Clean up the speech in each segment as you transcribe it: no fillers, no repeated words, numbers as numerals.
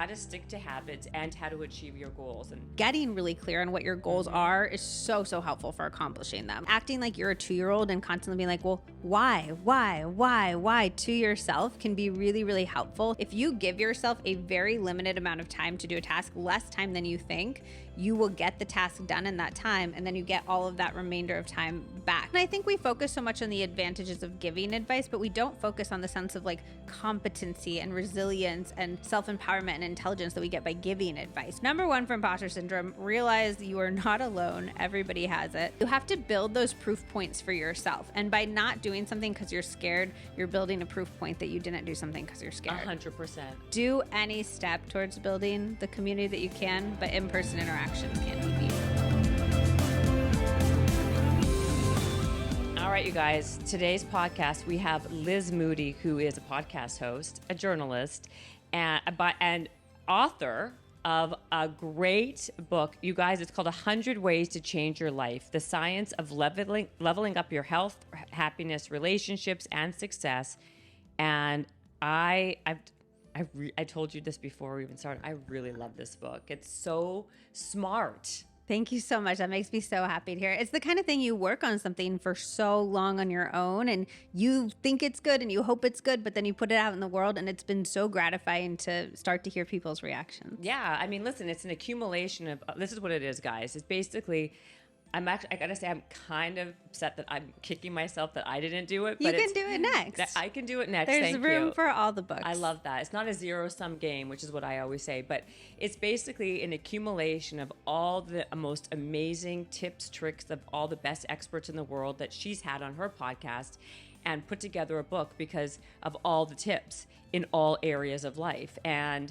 how to stick to habits and how to achieve your goals. And getting really clear on what your goals are is so helpful for accomplishing them. Acting like you're a 2-year-old and constantly being like, well, why to yourself can be really helpful. If you give yourself a very limited amount of time to do a task, less time than you think, you will get the task done in that time, and then you get all of that remainder of time back. And I think we focus so much on the advantages of giving advice, but we don't focus on the sense of like competency and resilience and self-empowerment and intelligence that we get by giving advice. Number 1 for imposter syndrome, realize you are not alone. Everybody has it. You have to build those proof points for yourself. And by not doing something because you're scared, you're building a proof point that you didn't do something because you're scared. 100%. Do any step towards building the community that you can, but in-person interactions can't be beat. All right, you guys, today's podcast, we have Liz Moody, who is a podcast host, a journalist, and author of a great book. You guys, it's called 100 Ways to Change Your Life, the science of leveling up your health, happiness, relationships, and success. And I told you this before we even started. I really love this book. It's so smart. Thank you so much. That makes me so happy to hear. It's the kind of thing you work on something for so long on your own and you think it's good and you hope it's good, but then you put it out in the world and it's been so gratifying to start to hear people's reactions. Yeah. I mean, listen, it's an accumulation of, this is what it is, guys. It's basically, I gotta say, I'm kind of upset that I'm kicking myself that I didn't do it. But you can do it next. I can do it next. There's room for all the books. I love that. It's not a zero-sum game, which is what I always say, but it's basically an accumulation of all the most amazing tips, tricks of all the best experts in the world that she's had on her podcast and put together a book because of all the tips in all areas of life. And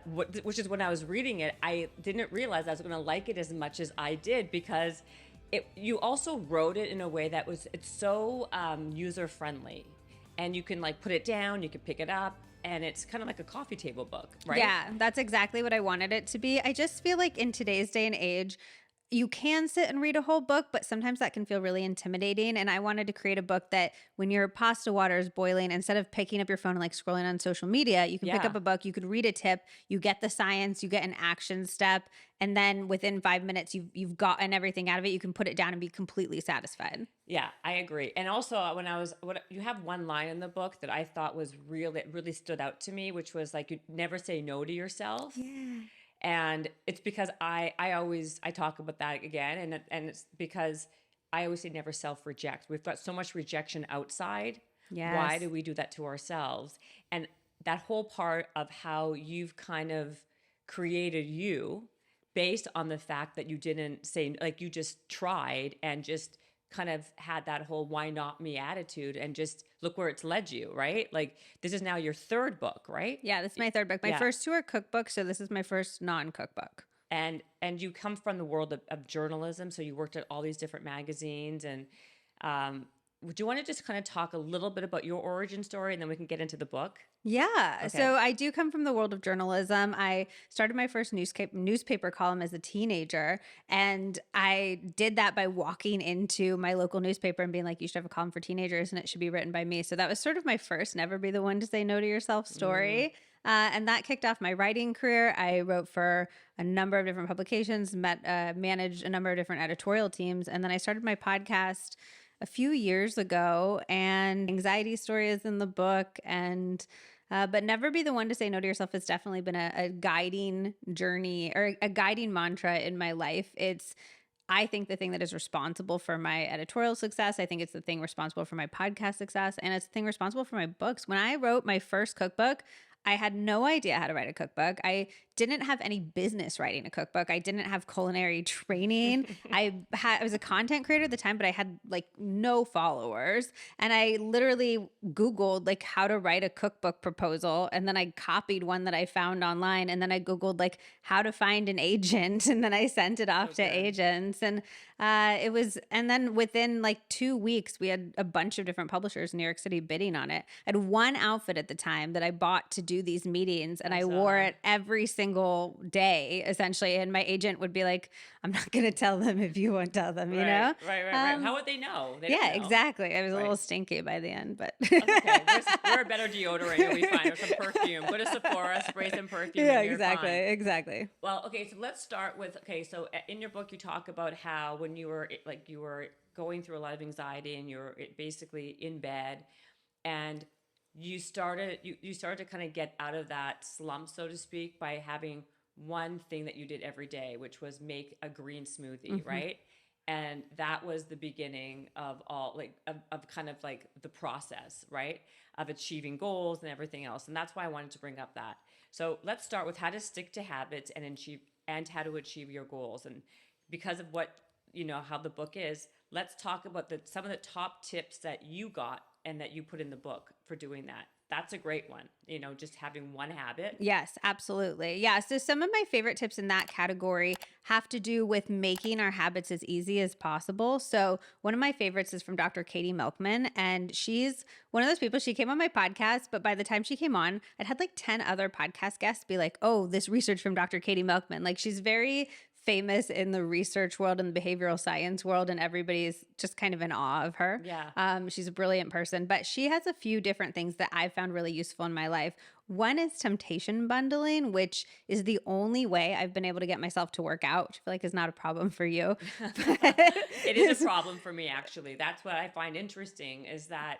which is when I was reading it, I didn't realize I was going to like it as much as I did because you also wrote it in a way that it's so user friendly, and you can like put it down, you can pick it up, and it's kind of like a coffee table book, right? Yeah, that's exactly what I wanted it to be. I just feel like in today's day and age, you can sit and read a whole book, but sometimes that can feel really intimidating. And I wanted to create a book that when your pasta water is boiling, instead of picking up your phone and like scrolling on social media, you can pick up a book, you could read a tip, you get the science, you get an action step. And then within 5 minutes, you've gotten everything out of it. You can put it down and be completely satisfied. Yeah, I agree. And also you have one line in the book that I thought was really stood out to me, which was like, you never say no to yourself. Yeah. And it's because I talk about that again. And it's because I always say never self-reject. We've got so much rejection outside. Yes. Why do we do that to ourselves? And that whole part of how you've kind of created you based on the fact that you didn't say, like you just tried and just kind of had that whole why not me attitude and just look where it's led you, right? Like this is now your 3rd book, right? Yeah, this is my 3rd book. My first 2 are cookbooks, so this is my first non-cookbook. And you come from the world of journalism, so you worked at all these different magazines. And would you want to just kind of talk a little bit about your origin story, and then we can get into the book? Yeah. Okay. So I do come from the world of journalism. I started my first newspaper column as a teenager, and I did that by walking into my local newspaper and being like, you should have a column for teenagers and it should be written by me. So that was sort of my first never be the one to say no to yourself story. And that kicked off my writing career. I wrote for a number of different publications, managed a number of different editorial teams. And then I started my podcast a few years ago, and anxiety story is in the book. And but never be the one to say no to yourself has definitely been a guiding journey or a guiding mantra in my life. It's, I think, the thing that is responsible for my editorial success. I think it's the thing responsible for my podcast success, and it's the thing responsible for my books. When I wrote my first cookbook, I had no idea how to write a cookbook. I didn't have any business writing a cookbook. I didn't have culinary training. I was a content creator at the time, but I had like no followers. And I literally Googled like how to write a cookbook proposal. And then I copied one that I found online. And then I Googled like how to find an agent. And then I sent it off to agents. And It was, and then within like 2 weeks, we had a bunch of different publishers in New York City bidding on it. I had one outfit at the time that I bought to do these meetings, and I I saw wore that. it every single day, essentially. And my agent would be like, I'm not going to tell them if you won't tell them, you Right, know? right. How would they know? They don't Yeah, know. exactly. I was a Right. little stinky by the end, but That's okay. We're a better deodorant. You'll be fine. Or some perfume. Go to Sephora, spray some perfume, yeah, and you're exactly. fine. Exactly. Well, okay. So let's start with So in your book, you talk about how when you were going through a lot of anxiety and you're basically in bed, and you started to kind of get out of that slump, so to speak, by having one thing that you did every day, which was make a green smoothie, Hmm. right? And that was the beginning of all of kind of like the process, right, of achieving goals and everything else. And that's why I wanted to bring up that. So let's start with how to stick to habits and achieve and how to achieve your goals. And because of what how the book is, let's talk about some of the top tips that you got and that you put in the book for doing that. That's a great one. Just having one habit. Yes, absolutely. Yeah. So some of my favorite tips in that category have to do with making our habits as easy as possible. So one of my favorites is from Dr. Katie Milkman, and she's one of those people. She came on my podcast, but by the time she came on, I'd had like 10 other podcast guests be like, "Oh, this research from Dr. Katie Milkman." Like, she's very famous in the research world and the behavioral science world, and everybody's just kind of in awe of her. Yeah. She's a brilliant person, but she has a few different things that I found really useful in my life. One is temptation bundling, which is the only way I've been able to get myself to work out, which I feel like is not a problem for you. It is a problem for me, actually. That's what I find interesting, is that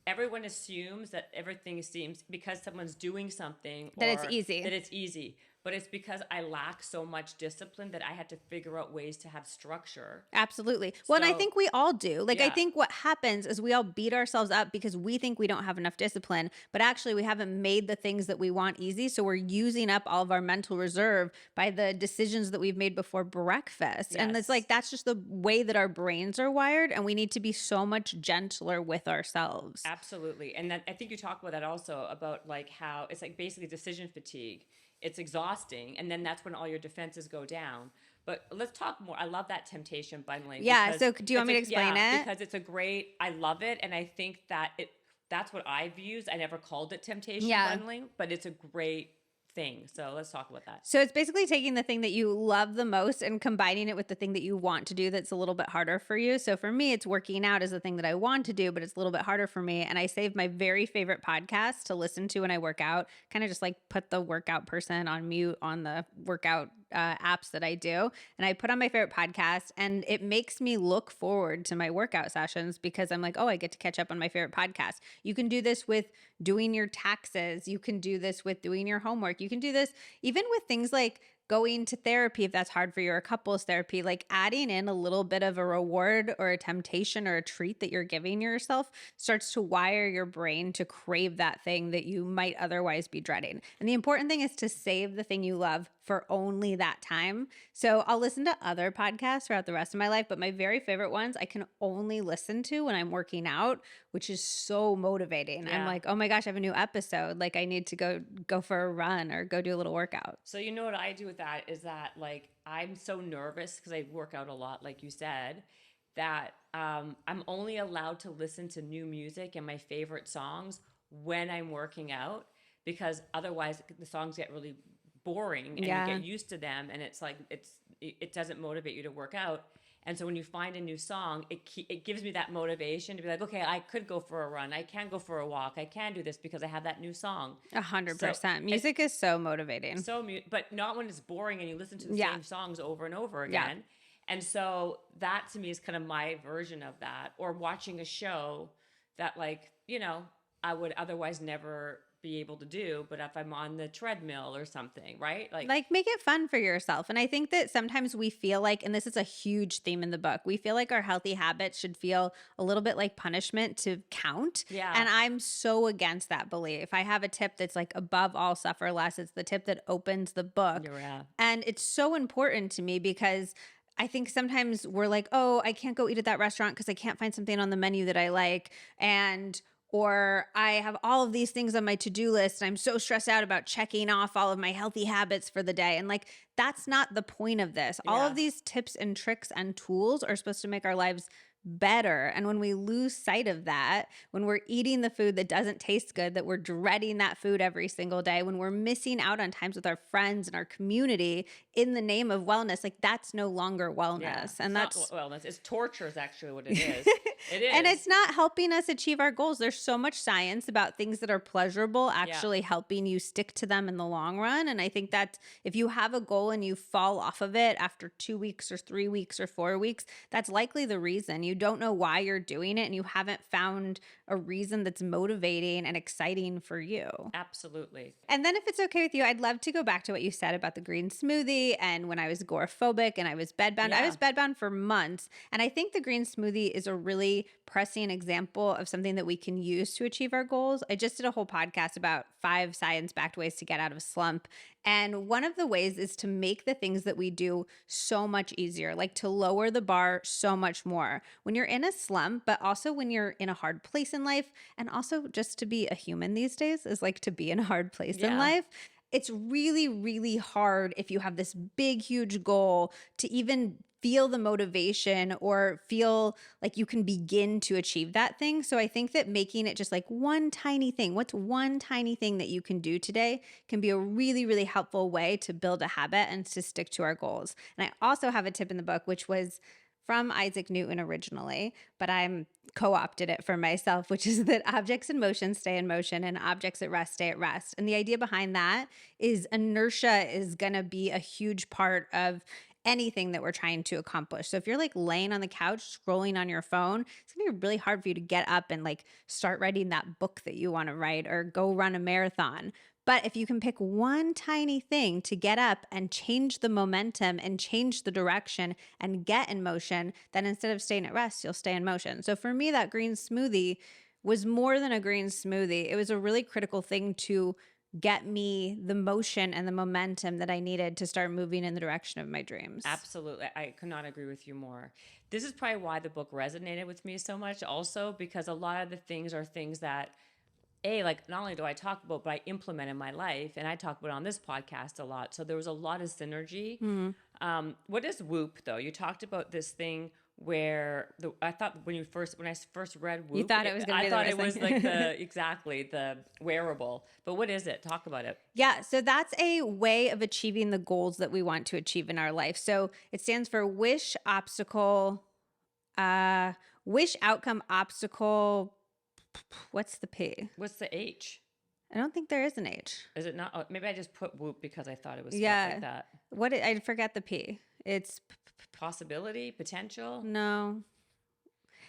everyone assumes that everything seems, because someone's doing something, That it's or easy. that it's easy. But it's because I lack so much discipline that I had to figure out ways to have structure. Absolutely. Well, and I So, think we all do. Like, I yeah. think what happens is we all beat ourselves up because we think we don't have enough discipline, but actually we haven't made the things that we want easy. So we're using up all of our mental reserve by the decisions that we've made before breakfast. And it's Yes. like, that's just the way that our brains are wired. And we need to be so much gentler with ourselves. Absolutely. And then I think you talk about that also, about like how it's like basically decision fatigue. It's exhausting, and then that's when all your defenses go down. But let's talk more. I love that temptation bundling. Yeah. Because So do you want me to explain it? because it's a great. I love it, and I think that that's what I've used. I never called it temptation Yeah. bundling, but it's a great thing. So let's talk about that. So it's basically taking the thing that you love the most and combining it with the thing that you want to do that's a little bit harder for you. So for me, it's working out is the thing that I want to do, but it's a little bit harder for me. And I save my very favorite podcast to listen to when I work out, kind of just like put the workout person on mute on the workout apps that I do. And I put on my favorite podcast, and it makes me look forward to my workout sessions because I'm like, oh, I get to catch up on my favorite podcast. You can do this with doing your taxes. You can do this with doing your homework. You can do this even with things like going to therapy if that's hard for you, or couples therapy. Like, adding in a little bit of a reward or a temptation or a treat that you're giving yourself starts to wire your brain to crave that thing that you might otherwise be dreading. And the important thing is to save the thing you love for only that time. So I'll listen to other podcasts throughout the rest of my life, but my very favorite ones I can only listen to when I'm working out, which is so motivating. I'm Yeah. like, oh my gosh, I have a new episode. Like, I need to go for a run or go do a little workout. So you know what I do with that is that, like, I'm so nervous because I work out a lot, like you said, that I'm only allowed to listen to new music and my favorite songs when I'm working out, because otherwise the songs get really boring and Yeah. you get used to them, and it's like it doesn't motivate you to work out. And so when you find a new song, it gives me that motivation to be like, okay, I could go for a run, I can go for a walk, I can do this because I have that new song. 100%. Music is so motivating. But not when it's boring and you listen to the Yeah. same songs over and over Yeah. again. And so that to me is kind of my version of that. Or watching a show that, like, I would otherwise never be able to do, but if I'm on the treadmill or something, right? Like, make it fun for yourself. And I think that sometimes we feel like, and this is a huge theme in the book, we feel like our healthy habits should feel a little bit like punishment to count. Yeah. And I'm so against that belief. I have a tip that's like, above all, suffer less. It's the tip that opens the book. Yeah. And it's so important to me because I think sometimes we're like, oh, I can't go eat at that restaurant because I can't find something on the menu that I like. And or I have all of these things on my to-do list and I'm so stressed out about checking off all of my healthy habits for the day. And like, that's not the point of this. All Yeah. of these tips and tricks and tools are supposed to make our lives better. And when we lose sight of that, when we're eating the food that doesn't taste good, that we're dreading that food every single day, when we're missing out on times with our friends and our community in the name of wellness, like that's no longer wellness. Yeah. And It's that's not wellness. It's torture is actually what it is. It is. and it's not helping us achieve our goals. There's so much science about things that are pleasurable actually helping you stick to them in the long run. And I think that if you have a goal and you fall off of it after 2 weeks or 3 weeks or 4 weeks, that's likely the reason. You don't know why you're doing it and you haven't found a reason that's motivating and exciting for you. Absolutely. And then if it's okay with you, I'd love to go back to what you said about the green smoothie and when I was agoraphobic and I was bedbound. Yeah. I was bedbound for months. And I think the green smoothie is a really pressing example of something that we can use to achieve our goals. I just did a whole podcast about 5 science-backed ways to get out of a slump. And one of the ways is to make the things that we do so much easier, like to lower the bar so much more. When you're in a slump, but also when you're in a hard place in life, and also just to be a human these days is like to be in a hard place in life. It's really, really hard if you have this big, huge goal to even feel the motivation or feel like you can begin to achieve that thing. So I think that making it just like one tiny thing, what's one tiny thing that you can do today can be a really, really helpful way to build a habit and to stick to our goals. And I also have a tip in the book, which was from Isaac Newton originally, but I'm co-opted it for myself, which is that objects in motion stay in motion and objects at rest stay at rest. And the idea behind that is inertia is going to be a huge part of anything that we're trying to accomplish. So if you're like laying on the couch scrolling on your phone, it's gonna be really hard for you to get up and like start writing that book that you want to write or go run a marathon. But if you can pick one tiny thing to get up and change the momentum and change the direction and get in motion, then instead of staying at rest, you'll stay in motion. So for me, that green smoothie was more than a green smoothie. It was a really critical thing to get me the motion and the momentum that I needed to start moving in the direction of my dreams. Absolutely. I could not agree with you more. This is probably why the book resonated with me so much also, because a lot of the things are things that like not only do I talk about, but I implement in my life, and I talk about it on this podcast a lot. So there was a lot of synergy. What is WOOP though? You talked about this thing where I thought when I first read WOOP, you thought it was going to be I thought it was like the wearable. But what is it? Talk about it. Yeah, so that's a way of achieving the goals that we want to achieve in our life. So it stands for wish outcome obstacle. What's the P? What's the H? I don't think there is an H. Is it not? Oh, maybe I just put WOOP because I thought it was spelled like that. I forget the P. It's possibility, potential, no.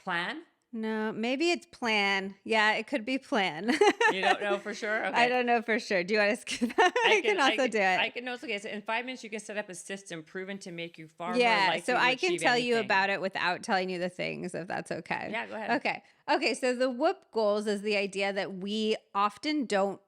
Plan? No, maybe it's plan. Yeah, it could be plan. You don't know for sure? Okay. I don't know for sure. Do you want to skip that? I can also do it. I can also okay. So in 5 minutes, you can set up a system proven to make you far more likely so to I can achieve tell you anything. about it without telling you the things, if that's okay. Yeah, go ahead. Okay. So the WOOP goals is the idea that we often don't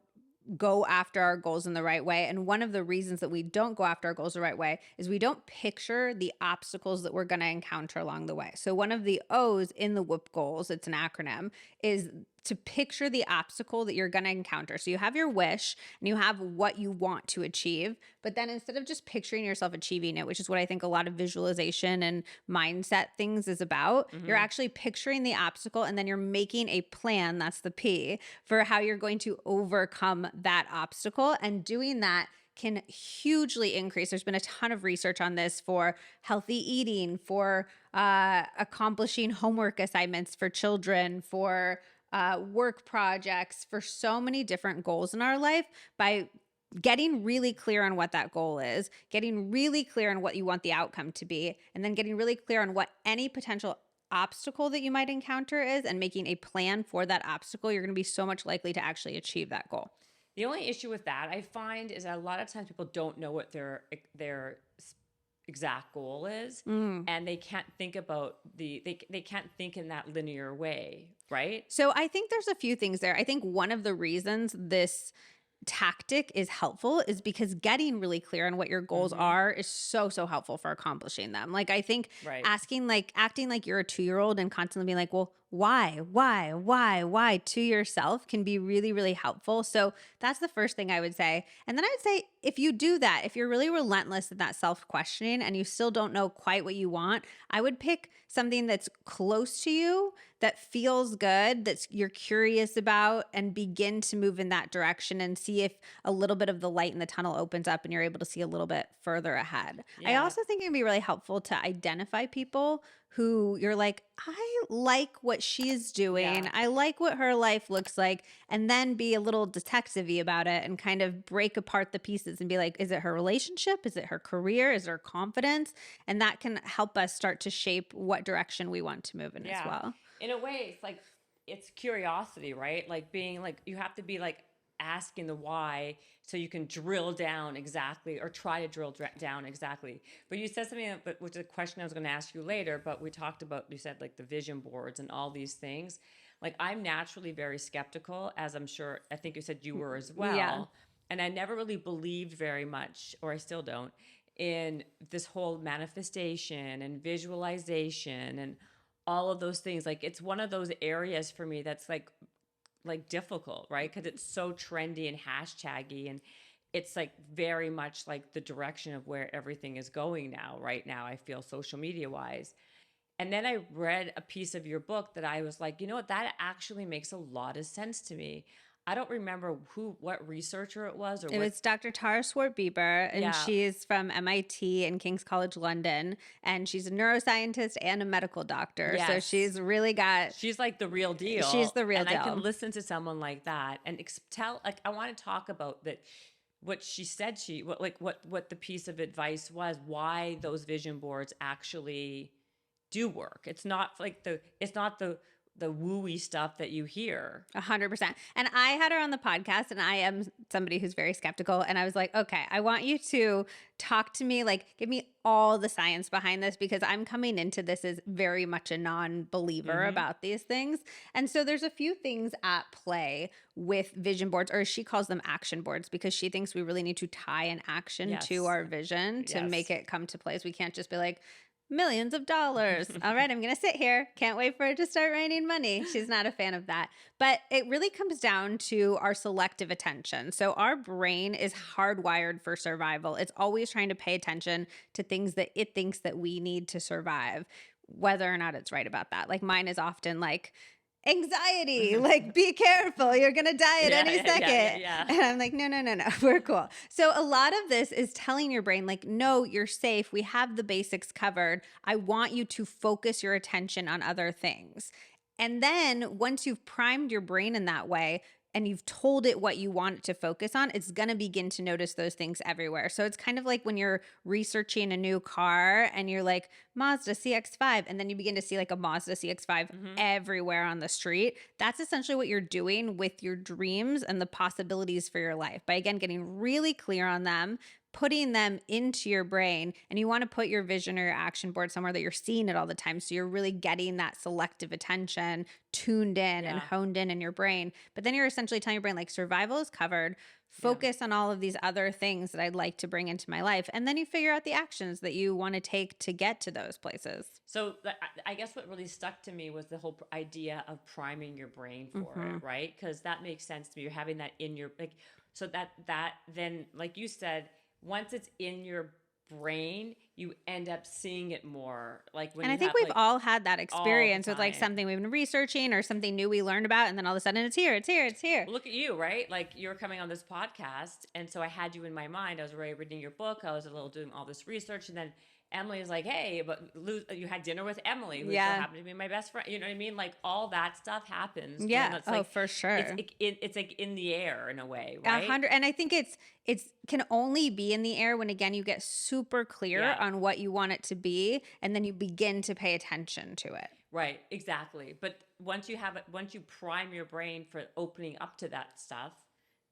go after our goals in the right way. And one of the reasons that we don't go after our goals the right way is we don't picture the obstacles that we're going to encounter along the way. So one of the O's in the WOOP goals, it's an acronym, is to picture the obstacle that you're going to encounter. So you have your wish and you have what you want to achieve, but then instead of just picturing yourself achieving it, which is what I think a lot of visualization and mindset things is about, you're actually picturing the obstacle and then you're making a plan, that's the P, for how you're going to overcome that obstacle. And doing that can hugely increase. There's been a ton of research on this for healthy eating, for accomplishing homework assignments for children, for work projects, for so many different goals in our life. By getting really clear on what that goal is, getting really clear on what you want the outcome to be, and then getting really clear on what any potential obstacle that you might encounter is, and making a plan for that obstacle, you're going to be so much likely to actually achieve that goal. The only issue with that I find is that a lot of times people don't know what their exact goal is, and they can't think about they can't think in that linear way, right? So I think there's a few things there. I think one of the reasons this tactic is helpful is because getting really clear on what your goals are is so helpful for accomplishing them. Like I think acting like you're a 2-year-old and constantly being like, well, why to yourself can be really, really helpful. So that's the first thing I would say. And then I would say, if you do that, if you're really relentless in that self-questioning and you still don't know quite what you want, I would pick something that's close to you, that feels good, that you're curious about, and begin to move in that direction and see if a little bit of the light in the tunnel opens up and you're able to see a little bit further ahead. I Yeah. also think it can be really helpful to identify people who you're like, I like what she's doing. Yeah. I like what her life looks like. And then be a little detective-y about it and kind of break apart the pieces and be like, is it her relationship? Is it her career? Is it her confidence? And that can help us start to shape what direction we want to move in as well. In a way, it's like, it's curiosity, right? Like being like, you have to be like asking the why so you can drill down exactly, or try to drill down exactly. But you said something, which is a question I was going to ask you later, but we talked about, you said like the vision boards and all these things. Like I'm naturally very skeptical, as I'm sure, I think you said you were as well. Yeah. And I never really believed very much, or I still don't, in this whole manifestation and visualization and all of those things. Like it's one of those areas for me that's like difficult, right? Because it's so trendy and hashtaggy, and it's like very much like the direction of where everything is going now, right now, I feel, social media wise. And then I read a piece of your book that I was like, you know what, that actually makes a lot of sense to me. I don't remember what researcher it was, or It was Dr. Tara Swart-Bieber, and Yeah. she's from MIT and King's College London, and she's a neuroscientist and a medical doctor. So Yes. she's really got, She's like the real deal. She's the real and deal. I can listen to someone like that and tell, like, I want to talk about that, what she said, what the piece of advice was, why those vision boards actually do work. It's not like the wooey stuff that you hear. 100%. And I had her on the podcast, and I am somebody who's very skeptical. And I was like, okay, I want you to talk to me, like give me all the science behind this, because I'm coming into this as very much a non-believer about these things. And so there's a few things at play with vision boards, or she calls them action boards, because she thinks we really need to tie an action Yes. to our vision to Yes. make it come to place. We can't just be like, millions of dollars. All right, I'm going to sit here. Can't wait for it to start raining money. She's not a fan of that. But it really comes down to our selective attention. So our brain is hardwired for survival. It's always trying to pay attention to things that it thinks that we need to survive, whether or not it's right about that. Like mine is often like, anxiety, like be careful, you're gonna die at any second. And I'm like, no, we're cool. So a lot of this is telling your brain like, no, you're safe, we have the basics covered, I want you to focus your attention on other things. And then once you've primed your brain in that way and you've told it what you want it to focus on, it's going to begin to notice those things everywhere. So it's kind of like when you're researching a new car and you're like, Mazda CX-5, and then you begin to see like a Mazda CX-5 everywhere on the street. That's essentially what you're doing with your dreams and the possibilities for your life by, again, getting really clear on them, putting them into your brain. And you want to put your vision or your action board somewhere that you're seeing it all the time. So you're really getting that selective attention tuned in and honed in your brain. But then you're essentially telling your brain like, survival is covered. Focus on all of these other things that I'd like to bring into my life. And then you figure out the actions that you want to take to get to those places. So I guess what really stuck to me was the whole idea of priming your brain for it, right? Because that makes sense to me. You're having that in your, like, so that then, like you said, once it's in your brain, you end up seeing it more. Like when, and I think we've all had that experience with like something we've been researching or something new we learned about, and then all of a sudden it's here. Well, look at you, right? Like you're coming on this podcast, and so I had you in my mind. I was already reading your book. I was doing all this research, and then Emily is like, hey, but you had dinner with Emily, who so happened to be my best friend. You know what I mean? Like all that stuff happens. Yeah. It's like, for sure. It's like in the air in a way, right? 100. And I think it's can only be in the air when, again, you get super clear on what you want it to be, and then you begin to pay attention to it. Right. Exactly. But once you prime your brain for opening up to that stuff,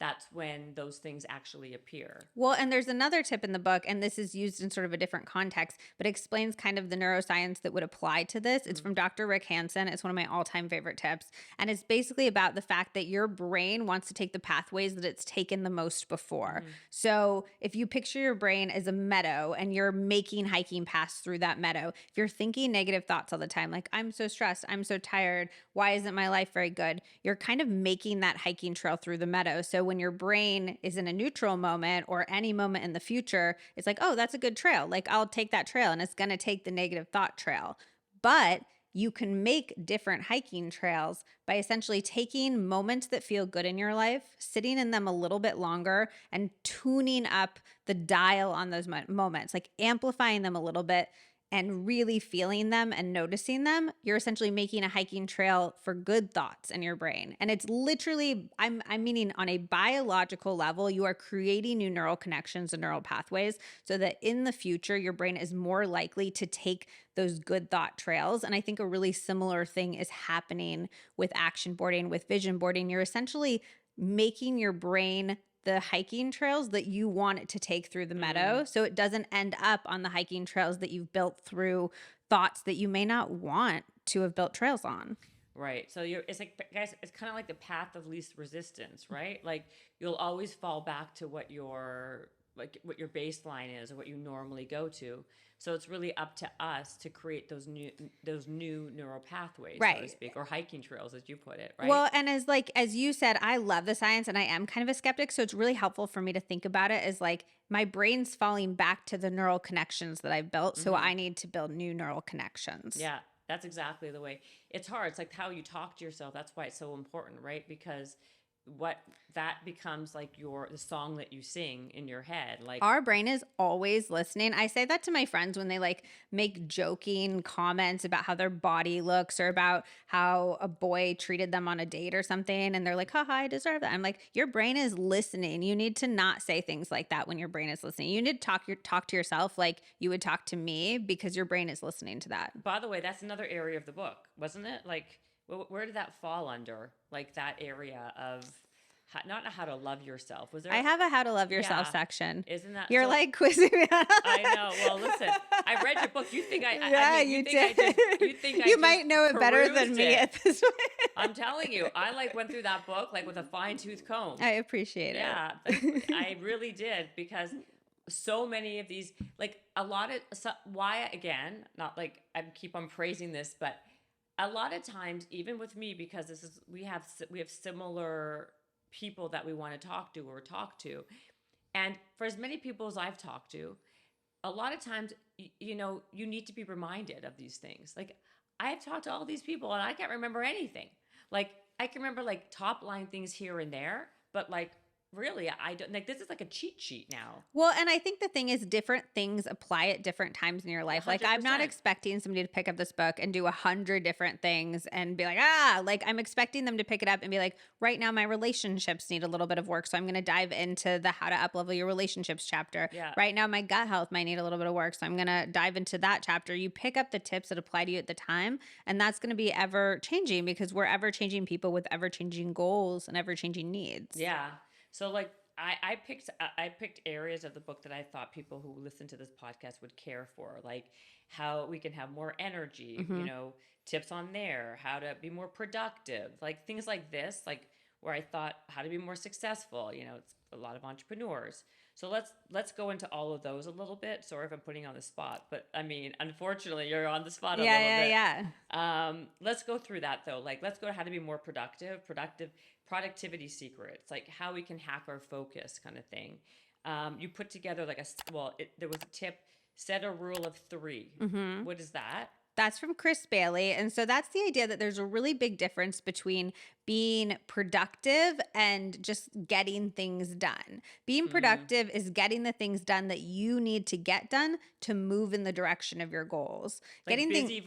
that's when those things actually appear. Well, and there's another tip in the book, and this is used in sort of a different context, but explains kind of the neuroscience that would apply to this. It's from Dr. Rick Hansen. It's one of my all-time favorite tips. And it's basically about the fact that your brain wants to take the pathways that it's taken the most before. So if you picture your brain as a meadow and you're making hiking paths through that meadow, if you're thinking negative thoughts all the time, like, I'm so stressed, I'm so tired, why isn't my life very good? You're kind of making that hiking trail through the meadow. So when your brain is in a neutral moment or any moment in the future, it's like, oh, that's a good trail. Like, I'll take that trail, and it's going to take the negative thought trail. But you can make different hiking trails by essentially taking moments that feel good in your life, sitting in them a little bit longer, and tuning up the dial on those moments, like amplifying them a little bit and really feeling them and noticing them. You're essentially making a hiking trail for good thoughts in your brain. And it's literally, I'm meaning on a biological level, you are creating new neural connections and neural pathways so that in the future, your brain is more likely to take those good thought trails. And I think a really similar thing is happening with action boarding, with vision boarding. You're essentially making your brain the hiking trails that you want it to take through the meadow, so it doesn't end up on the hiking trails that you've built through thoughts that you may not want to have built trails on. Right. So it's like, guys, it's kind of like the path of least resistance, right? Like, you'll always fall back to what your baseline is or what you normally go to. So it's really up to us to create those new neural pathways, right, so to speak, or hiking trails, as you put it, right? Well, and as you said, I love the science and I am kind of a skeptic. So it's really helpful for me to think about it as like my brain's falling back to the neural connections that I've built. So I need to build new neural connections. Yeah, that's exactly the way. It's hard. It's like how you talk to yourself. That's why it's so important, right? Because what that becomes like the song that you sing in your head. Like, our brain is always listening. I say that to my friends when they like make joking comments about how their body looks or about how a boy treated them on a date or something, and they're like, haha, I deserve that. I'm like, your brain is listening. You need to not say things like that when your brain is listening. You need to talk to yourself like you would talk to me, because your brain is listening to that. By the way, that's another area of the book, wasn't it? Like, where did that fall under? Like, that area of not how to love yourself. Was there? I have a how to love yourself section. Isn't that? You're like quizzing me. I know. Well, listen, I read your book. You think you did. You think you might know it better than me at this point. I'm telling you, I like went through that book like with a fine-tooth comb. I appreciate it. Yeah, I really did, because so many of these, like a lot of why, again, not like I keep on praising this, but a lot of times, even with me, because we have similar people that we want to talk to, and for as many people as I've talked to, a lot of times, you need to be reminded of these things. Like, I've talked to all these people and I can't remember anything. Like, I can remember like top line things here and there, but like, really, I don't, like, this is like a cheat sheet now. Well, and I think the thing is, different things apply at different times in your life. 100%. Like, I'm not expecting somebody to pick up this book and do 100 different things and be like, like, I'm expecting them to pick it up and be like, right now my relationships need a little bit of work, so I'm going to dive into the how to up-level your relationships chapter. Yeah. Right now my gut health might need a little bit of work, so I'm going to dive into that chapter. You pick up the tips that apply to you at the time, and that's going to be ever changing, because we're ever changing people with ever changing goals and ever changing needs. Yeah. So like, I picked areas of the book that I thought people who listen to this podcast would care for, like how we can have more energy, tips on there, how to be more productive, like things like this, like where I thought how to be more successful. It's a lot of entrepreneurs. So let's go into all of those a little bit. Sorry if I'm putting you on the spot, but I mean, unfortunately, you're on the spot a little bit. Yeah. Let's go through that though. Like, let's go to how to be more productivity secrets, like how we can hack our focus, kind of thing. You put together like there was a tip: set a rule of 3. What is that? That's from Chris Bailey. And so that's the idea that there's a really big difference between being productive and just getting things done. Being productive is getting the things done that you need to get done to move in the direction of your goals. Like getting busy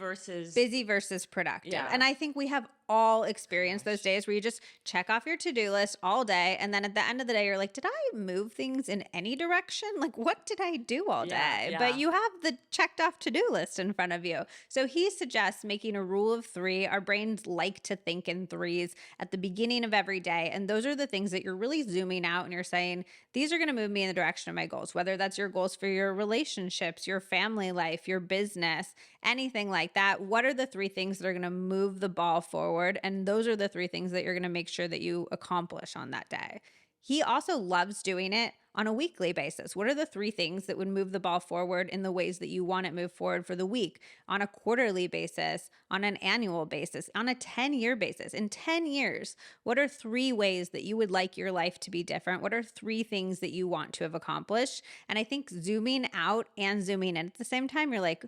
versus productive. Yeah. And I think we have all experienced those days where you just check off your to-do list all day. And then at the end of the day, you're like, did I move things in any direction? Like, what did I do all day? Yeah. But you have the checked off to-do list in front of you. So he suggests making a rule of 3. Our brains like to think in threes at the beginning of every day. And those are the things that you're really zooming out and you're saying, these are going to move me in the direction of my goals, whether that's your goals for your relationships, your family life, your business, anything like that. What are the 3 things that are going to move the ball forward? And those are the 3 things that you're going to make sure that you accomplish on that day. He also loves doing it on a weekly basis. What are the 3 things that would move the ball forward in the ways that you want it moved forward for the week, on a quarterly basis, on an annual basis, on a 10-year basis? In 10 years, what are 3 ways that you would like your life to be different? What are 3 things that you want to have accomplished? And I think zooming out and zooming in at the same time, you're like,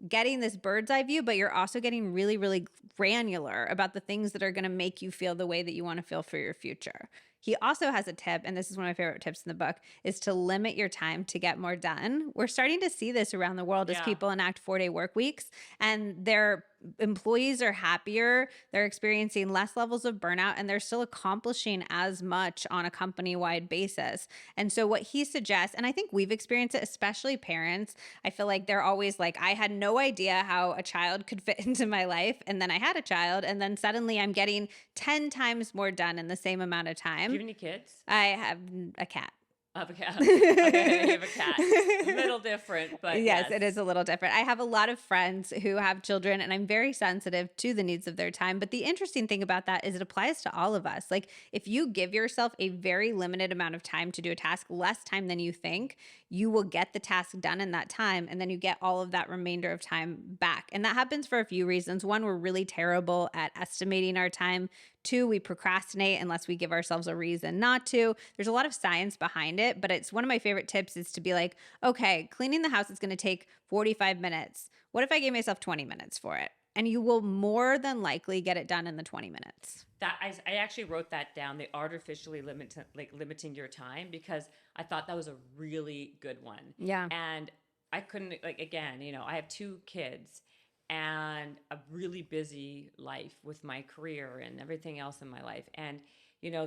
getting this bird's eye view, but you're also getting really, really granular about the things that are going to make you feel the way that you want to feel for your future. He also has a tip, and this is one of my favorite tips in the book, is to limit your time to get more done. We're starting to see this around the world as people enact 4-day work weeks, and their employees are happier, they're experiencing less levels of burnout, and they're still accomplishing as much on a company-wide basis. And so what he suggests, and I think we've experienced it, especially parents, I feel like they're always like, I had no idea how a child could fit into my life, and then I had a child, and then suddenly I'm getting 10 times more done in the same amount of time. Do you have any kids? I have a cat. Of a cat. Okay, you have a cat. A little different, but yes, it is a little different. I have a lot of friends who have children, and I'm very sensitive to the needs of their time. But the interesting thing about that is it applies to all of us. Like, if you give yourself a very limited amount of time to do a task, less time than you think, you will get the task done in that time, and then you get all of that remainder of time back. And that happens for a few reasons. One, we're really terrible at estimating our time. 2, we procrastinate unless we give ourselves a reason not to. There's a lot of science behind it, but it's one of my favorite tips is to be like, okay, cleaning the house is going to take 45 minutes. What if I gave myself 20 minutes for it? And you will more than likely get it done in the 20 minutes. That I actually wrote that down, the artificially limiting your time, because I thought that was a really good one. Yeah. And I couldn't, again, I have 2 kids and a really busy life with my career and everything else in my life. And,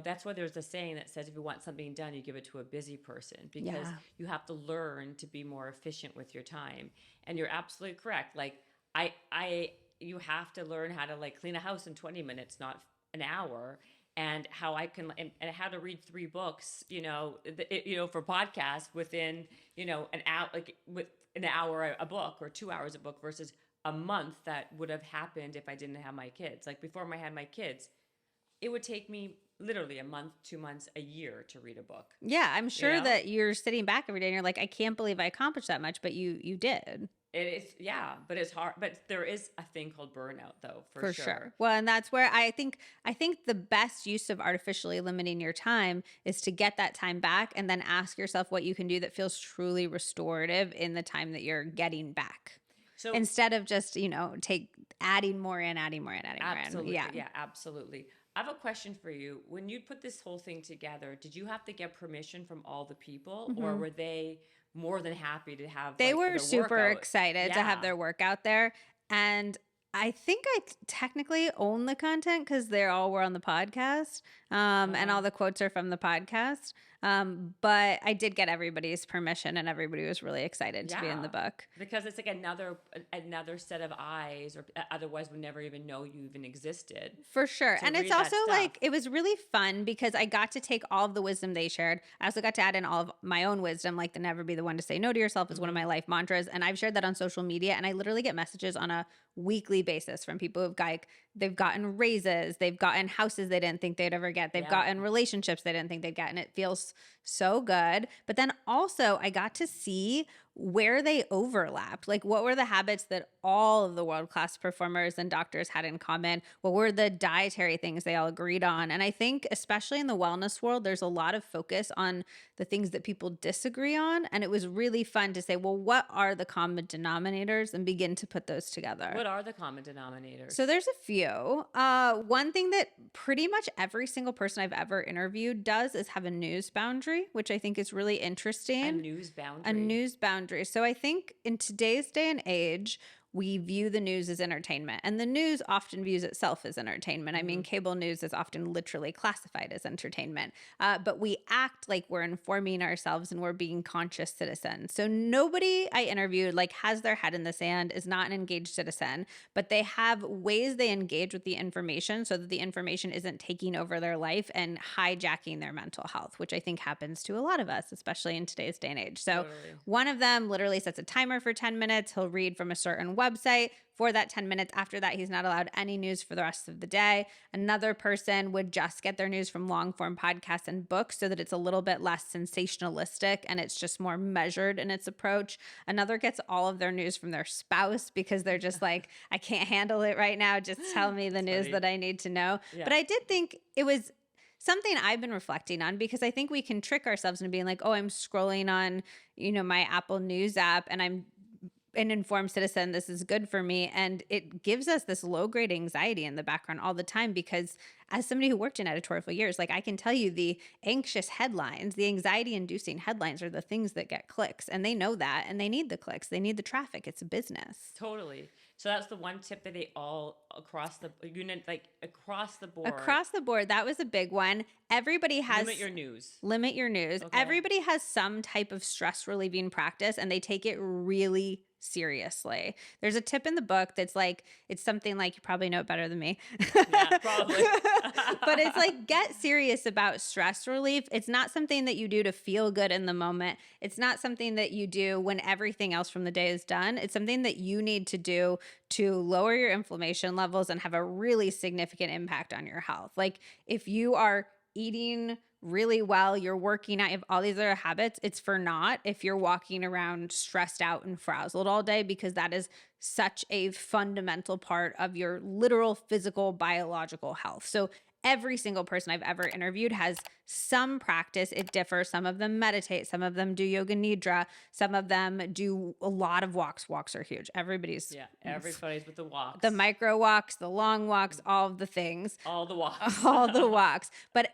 that's why there's a saying that says if you want something done, you give it to a busy person, because you have to learn to be more efficient with your time. And you're absolutely correct. Like, you have to learn how to clean a house in 20 minutes, not an hour. And how I can, and how to read 3 books, for podcasts within, an hour, with an hour a book or 2 hours a book versus a month that would have happened if I didn't have my kids. Like, before I had my kids, it would take me literally a month, 2 months, a year to read a book. Yeah, I'm sure that you're sitting back every day and you're like, I can't believe I accomplished that much, but you did. It is, but it's hard. But there is a thing called burnout, though, for sure. Well, and that's where I think the best use of artificially limiting your time is to get that time back and then ask yourself what you can do that feels truly restorative in the time that you're getting back. So instead of just, adding more in. Absolutely. Yeah, absolutely. I have a question for you. When you put this whole thing together, did you have to get permission from all the people, or were they more than happy to have? They were super excited to have their work out there. And I think I technically own the content because they all were on the podcast, and all the quotes are from the podcast. But I did get everybody's permission, and everybody was really excited to be in the book. Because it's like another set of eyes, or otherwise would never even know you even existed. For sure. And it's also it was really fun because I got to take all of the wisdom they shared. I also got to add in all of my own wisdom, like the never be the one to say no to yourself is one of my life mantras. And I've shared that on social media, and I literally get messages on a weekly basis from people who've they've gotten raises, they've gotten houses they didn't think they'd ever get, they've gotten relationships they didn't think they'd get, and it feels so good. But then also I got to see where they overlapped. Like, what were the habits that all of the world-class performers and doctors had in common? What were the dietary things they all agreed on? And I think especially in the wellness world, there's a lot of focus on the things that people disagree on. And it was really fun to say, well, what are the common denominators, and begin to put those together. What are the common denominators? So there's a few. One thing that pretty much every single person I've ever interviewed does is have a news boundary, which I think is really interesting. A news boundary? A news boundary. So I think in today's day and age, we view the news as entertainment, and the news often views itself as entertainment. I mean, cable news is often literally classified as entertainment, but we act like we're informing ourselves and we're being conscious citizens. So nobody I interviewed like has their head in the sand, is not an engaged citizen, but they have ways they engage with the information so that the information isn't taking over their life and hijacking their mental health, which I think happens to a lot of us, especially in today's day and age. So one of them literally sets a timer for 10 minutes. He'll read from a certain website for that 10 minutes. After that, he's not allowed any news for the rest of the day. Another person would just get their news from long form podcasts and books so that it's a little bit less sensationalistic and it's just more measured in its approach. Another gets all of their news from their spouse because they're just like, I can't handle it right now. Just tell me the news that I need to know. Yeah. But I did think it was something I've been reflecting on, because I think we can trick ourselves into being like, oh, I'm scrolling on, my Apple News app and I'm an informed citizen, this is good for me. And it gives us this low grade anxiety in the background all the time, because as somebody who worked in editorial for years, like I can tell you the anxious headlines, the anxiety inducing headlines are the things that get clicks, and they know that, and they need the clicks, they need the traffic. It's a business. Totally. So that's the one tip that they all across the unit, like across the board. Across the board, that was a big one. Everybody has limit your news. Limit your news. Okay. Everybody has some type of stress relieving practice, and they take it really seriously. There's a tip in the book that's like, it's something like, you probably know it better than me. Yeah, probably. But it's like, get serious about stress relief. It's not something that you do to feel good in the moment. It's not something that you do when everything else from the day is done. It's something that you need to do to lower your inflammation levels and have a really significant impact on your health. Like if you are eating really well, you're working out, you have all these other habits, it's for naught if you're walking around stressed out and frazzled all day, because that is such a fundamental part of your literal physical, biological health. So every single person I've ever interviewed has some practice. It differs. Some of them meditate. Some of them do yoga nidra. Some of them do a lot of walks. Walks are huge. Everybody's with the walks. The micro walks, the long walks, all of the things. All the walks. All the walks. But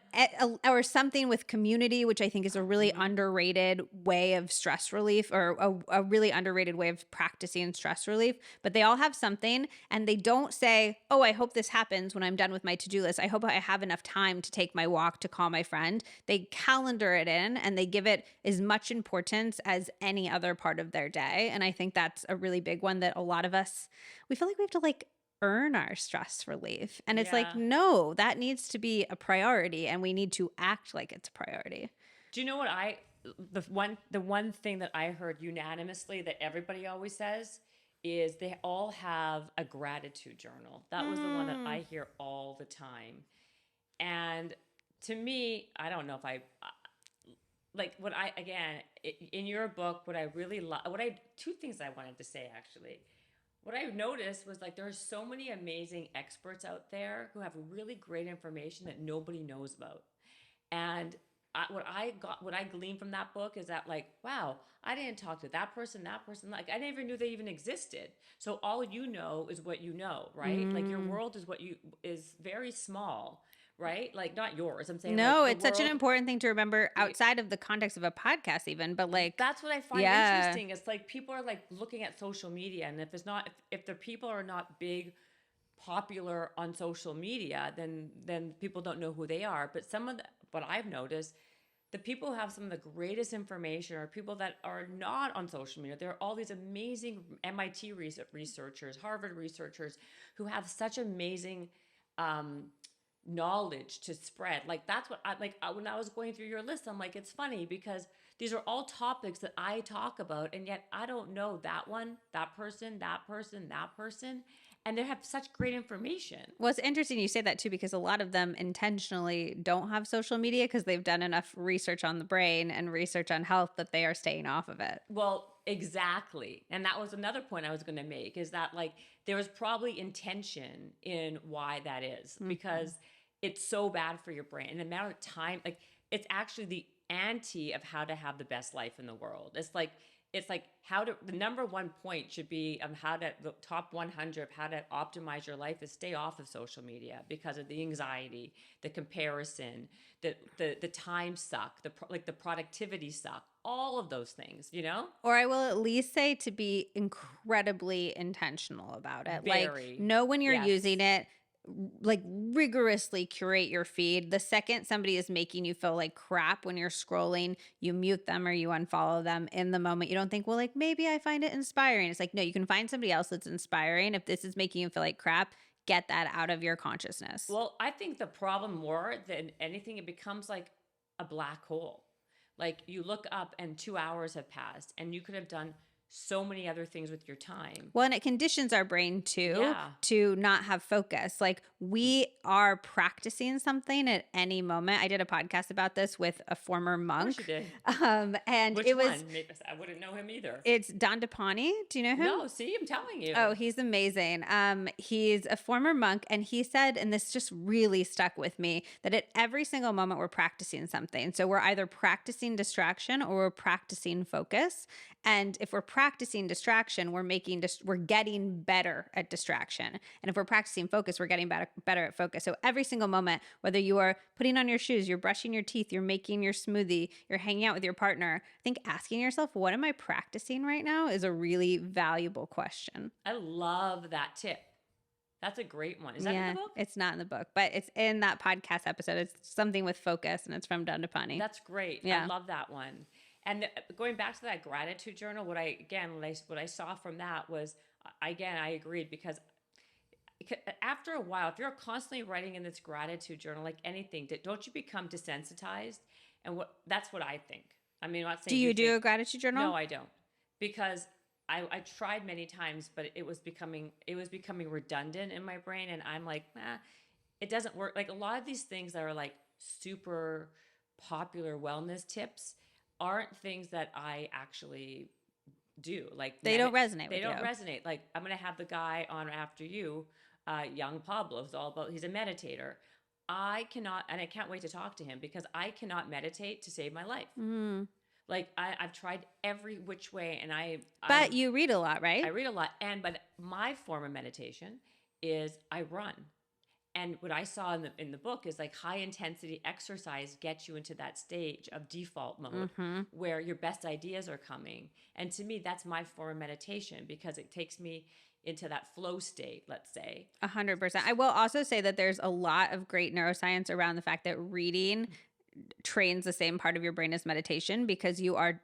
or something with community, which I think is a really underrated way of stress relief, or a really underrated way of practicing stress relief. But they all have something, and they don't say, oh, I hope this happens when I'm done with my to-do list. I hope I have enough time to take my walk to call my friend. They calendar it in, and they give it as much importance as any other part of their day. And I think that's a really big one that a lot of us, we feel like we have to like earn our stress relief. And it's like, no, that needs to be a priority, and we need to act like it's a priority. Do you know what the one thing that I heard unanimously that everybody always says is they all have a gratitude journal. That was the one that I hear all the time. And to me, I don't know if I like what I, again, in your book, what I really love, two things I wanted to say actually. What I noticed was like there are so many amazing experts out there who have really great information that nobody knows about. And what I gleaned from that book is that like, wow, I didn't talk to that person. Like I never knew they even existed. So all you know is what you know, right? Like your world is very small. Right? Like not yours. I'm saying no, like it's such an important thing to remember outside of the context of a podcast even, but like that's what I find interesting. It's like people are like looking at social media, and if the people are not big popular on social media, then people don't know who they are. But what I've noticed, the people who have some of the greatest information are people that are not on social media. There are all these amazing MIT researchers, Harvard researchers who have such amazing knowledge to spread. Like that's what when I was going through your list, I'm like, it's funny because these are all topics that I talk about, and yet I don't know that one, that person, and they have such great information. Well, it's interesting you say that too, because a lot of them intentionally don't have social media because they've done enough research on the brain and research on health that they are staying off of it. Well, exactly. And that was another point I was going to make, is that like there was probably intention in why that is, because it's so bad for your brain. And the amount of time, like it's actually the anti of how to have the best life in the world. It's like the number one point should be the top 100 of how to optimize your life is stay off of social media, because of the anxiety, the comparison, the time suck, the productivity suck, all of those things, you know? Or I will at least say to be incredibly intentional about it. Like, Very. know when you're Yes. using it, like rigorously curate your feed. The second somebody is making you feel like crap when you're scrolling, you mute them or you unfollow them in the moment. You don't think, well, like maybe I find it inspiring. It's like, no, you can find somebody else that's inspiring. If this is making you feel like crap, get that out of your consciousness. Well, I think the problem more than anything, it becomes like a black hole. Like you look up and 2 hours have passed and you could have done so many other things with your time. Well, and it conditions our brain too Yeah. to not have focus. Like we are practicing something at any moment. I did a podcast about this with a former monk. Of course you did. And Which it was one? Maybe I wouldn't know him either. It's Don DePani. Do you know him? No, see, I'm telling you. Oh, he's amazing. He's a former monk, and he said, and this just really stuck with me, that at every single moment we're practicing something. So we're either practicing distraction or we're practicing focus. And if we're practicing distraction, we're getting better at distraction. And if we're practicing focus, we're getting better at focus. So every single moment, whether you are putting on your shoes, you're brushing your teeth, you're making your smoothie, you're hanging out with your partner, I think asking yourself, what am I practicing right now, is a really valuable question. I love that tip. That's a great one. Is that in the book? It's not in the book, but it's in that podcast episode. It's something with focus, and it's from Don DePani. That's great. Yeah. I love that one. And going back to that gratitude journal, what I saw from that was, again, I agreed, because after a while, if you're constantly writing in this gratitude journal, like anything, don't you become desensitized? And that's what I think. I mean, I'm not saying. Do you do a gratitude journal? No, I don't, because I tried many times, but it was becoming redundant in my brain, and I'm like, it doesn't work. Like a lot of these things that are like super popular wellness tips aren't things that I actually do. Like they don't resonate. They don't resonate. Like I'm gonna have the guy on after you, young Pablo. It's all about. He's a meditator. I cannot, and I can't wait to talk to him, because I cannot meditate to save my life. Mm. Like I've tried every which way, and But you read a lot, right? I read a lot, but my form of meditation is I run. And what I saw in the book is like high intensity exercise gets you into that stage of default mode where your best ideas are coming. And to me, that's my form of meditation, because it takes me into that flow state, let's say. 100%. I will also say that there's a lot of great neuroscience around the fact that reading trains the same part of your brain as meditation, because you are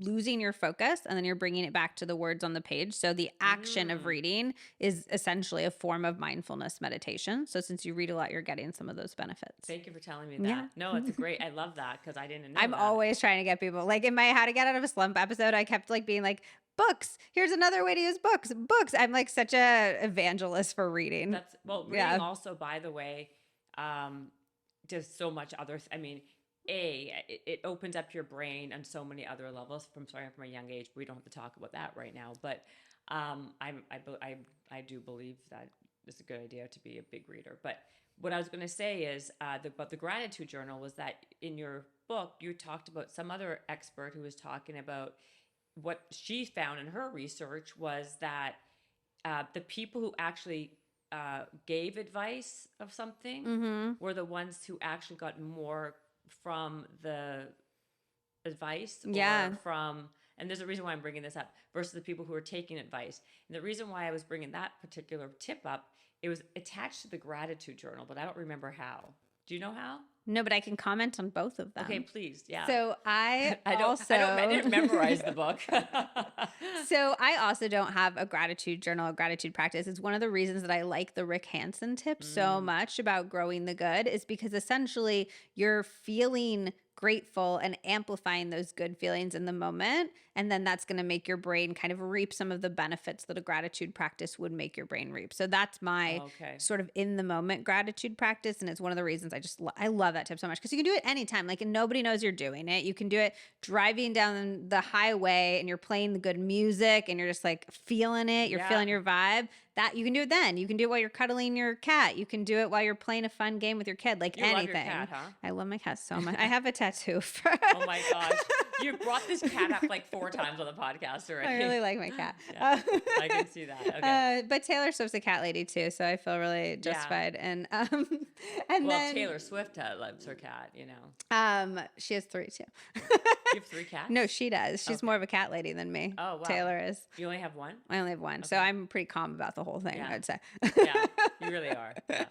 losing your focus and then you're bringing it back to the words on the page. So the action of reading is essentially a form of mindfulness meditation. So since you read a lot, you're getting some of those benefits. Thank you for telling me that. Yeah. No, it's great. I love that, because I didn't know I'm that. always trying to get people, like in my How to Get Out of a Slump episode, I kept like being like, books. Here's another way to use books. I'm like such a evangelist for reading. Reading also, by the way, does so much other. I mean, it opens up your brain on so many other levels. From a young age, we don't have to talk about that right now. But I do believe that it's a good idea to be a big reader. But what I was going to say is about the gratitude journal was that in your book you talked about some other expert who was talking about what she found in her research was that the people who actually gave advice of something were the ones who actually got more from the advice or from, and there's a reason why I'm bringing this up, versus the people who are taking advice. And the reason why I was bringing that particular tip up, it was attached to the gratitude journal, but I don't remember how. Do you know how? No, but I can comment on both of them. Okay, please. Yeah. So I didn't memorize the book. So I also don't have a gratitude journal, a gratitude practice. It's one of the reasons that I like the Rick Hansen tip so much about growing the good, is because essentially you're feeling grateful and amplifying those good feelings in the moment. And then that's going to make your brain kind of reap some of the benefits that a gratitude practice would make your brain reap. So that's my sort of in the moment gratitude practice. And it's one of the reasons I love that tip so much, because you can do it anytime. Like, and nobody knows you're doing it. You can do it driving down the highway and you're playing the good music and you're just like feeling it. You're feeling your vibe. That you can do it then. You can do it while you're cuddling your cat. You can do it while you're playing a fun game with your kid. Like you anything. Love your cat, huh? I love my cat so much. I have a tattoo for Oh my gosh. You brought this cat up like 4 times on the podcast already. I really like my cat. Yeah, I can see that. Okay. But Taylor Swift's a cat lady too, so I feel really justified. And then Taylor Swift loves her cat, you know. She has 3 too. You have 3 cats? No, she does. She's Okay. more of a cat lady than me. Oh, wow. Taylor is. You only have 1? I only have one, so Okay. I'm pretty calm about the whole thing, Yeah. I'd say. Yeah, you really are. Yeah.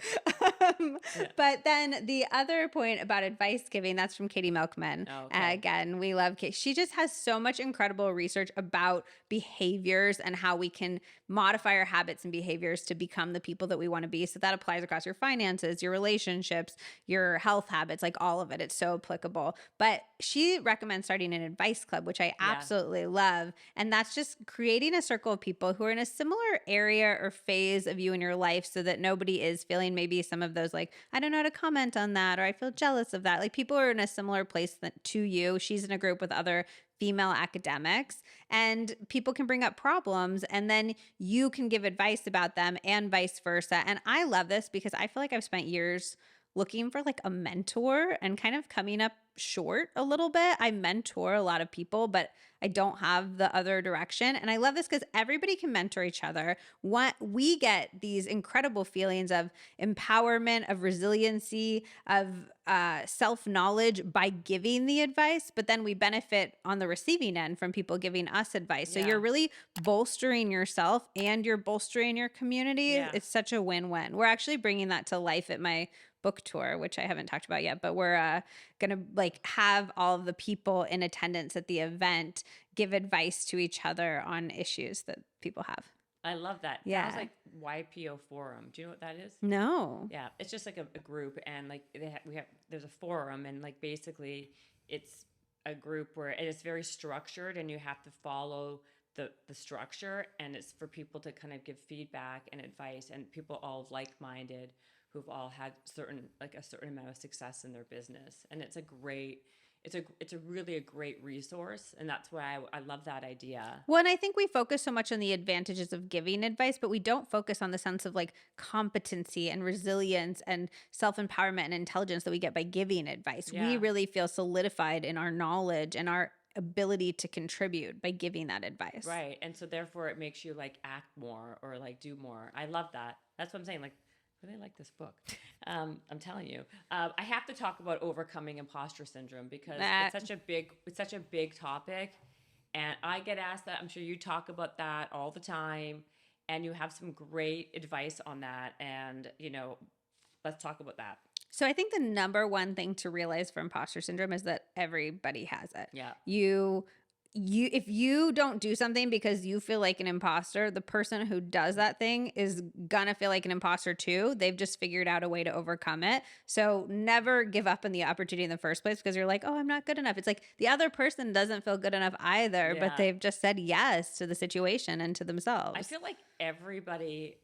Yeah. But then the other point about advice giving, that's from Katie Milkman. Oh, okay. Again, we love Kate. She just has so much incredible research about behaviors and how we can modify our habits and behaviors to become the people that we want to be. So that applies across your finances, your relationships, your health habits, like all of it. It's so applicable. But she recommends starting an advice club, which I absolutely love. And that's just creating a circle of people who are in a similar area or phase of you in your life so that nobody is feeling maybe some of those like, I don't know how to comment on that, or I feel jealous of that. Like people are in a similar place to you. She's in a group with other female academics, and people can bring up problems and then you can give advice about them and vice versa. And I love this because I feel like I've spent years looking for like a mentor and kind of coming up short a little bit. I mentor a lot of people, but I don't have the other direction. And I love this because everybody can mentor each other. We get these incredible feelings of empowerment, of resiliency, of self-knowledge by giving the advice, but then we benefit on the receiving end from people giving us advice. So you're really bolstering yourself and you're bolstering your community. Yeah. It's such a win-win. We're actually bringing that to life at my book tour, which I haven't talked about yet, but we're gonna like have all of the people in attendance at the event give advice to each other on issues that people have. I love that. Yeah. Sounds like YPO Forum. Do you know what that is? No. Yeah, it's just like a group, and like there's a forum, and like basically it's a group where and it's very structured, and you have to follow the structure, and it's for people to kind of give feedback and advice, and people all like-minded who've all had a certain amount of success in their business, and it's really a great resource, and that's why I love that idea. Well, and I think we focus so much on the advantages of giving advice, but we don't focus on the sense of like competency and resilience and self-empowerment and intelligence that we get by giving advice. Yeah. We really feel solidified in our knowledge and our ability to contribute by giving that advice. Right, and so therefore it makes you like act more or like do more. I love that. That's what I'm saying. Like, I really like this book. I'm telling you. I have to talk about overcoming imposter syndrome because it's such a big topic, and I get asked that. I'm sure you talk about that all the time, and you have some great advice on that. And let's talk about that. So I think the number one thing to realize for imposter syndrome is that everybody has it. Yeah. If you don't do something because you feel like an imposter, the person who does that thing is gonna feel like an imposter too. They've just figured out a way to overcome it. So never give up on the opportunity in the first place because you're like, oh, I'm not good enough. It's like the other person doesn't feel good enough either, but they've just said yes to the situation and to themselves. I feel like everybody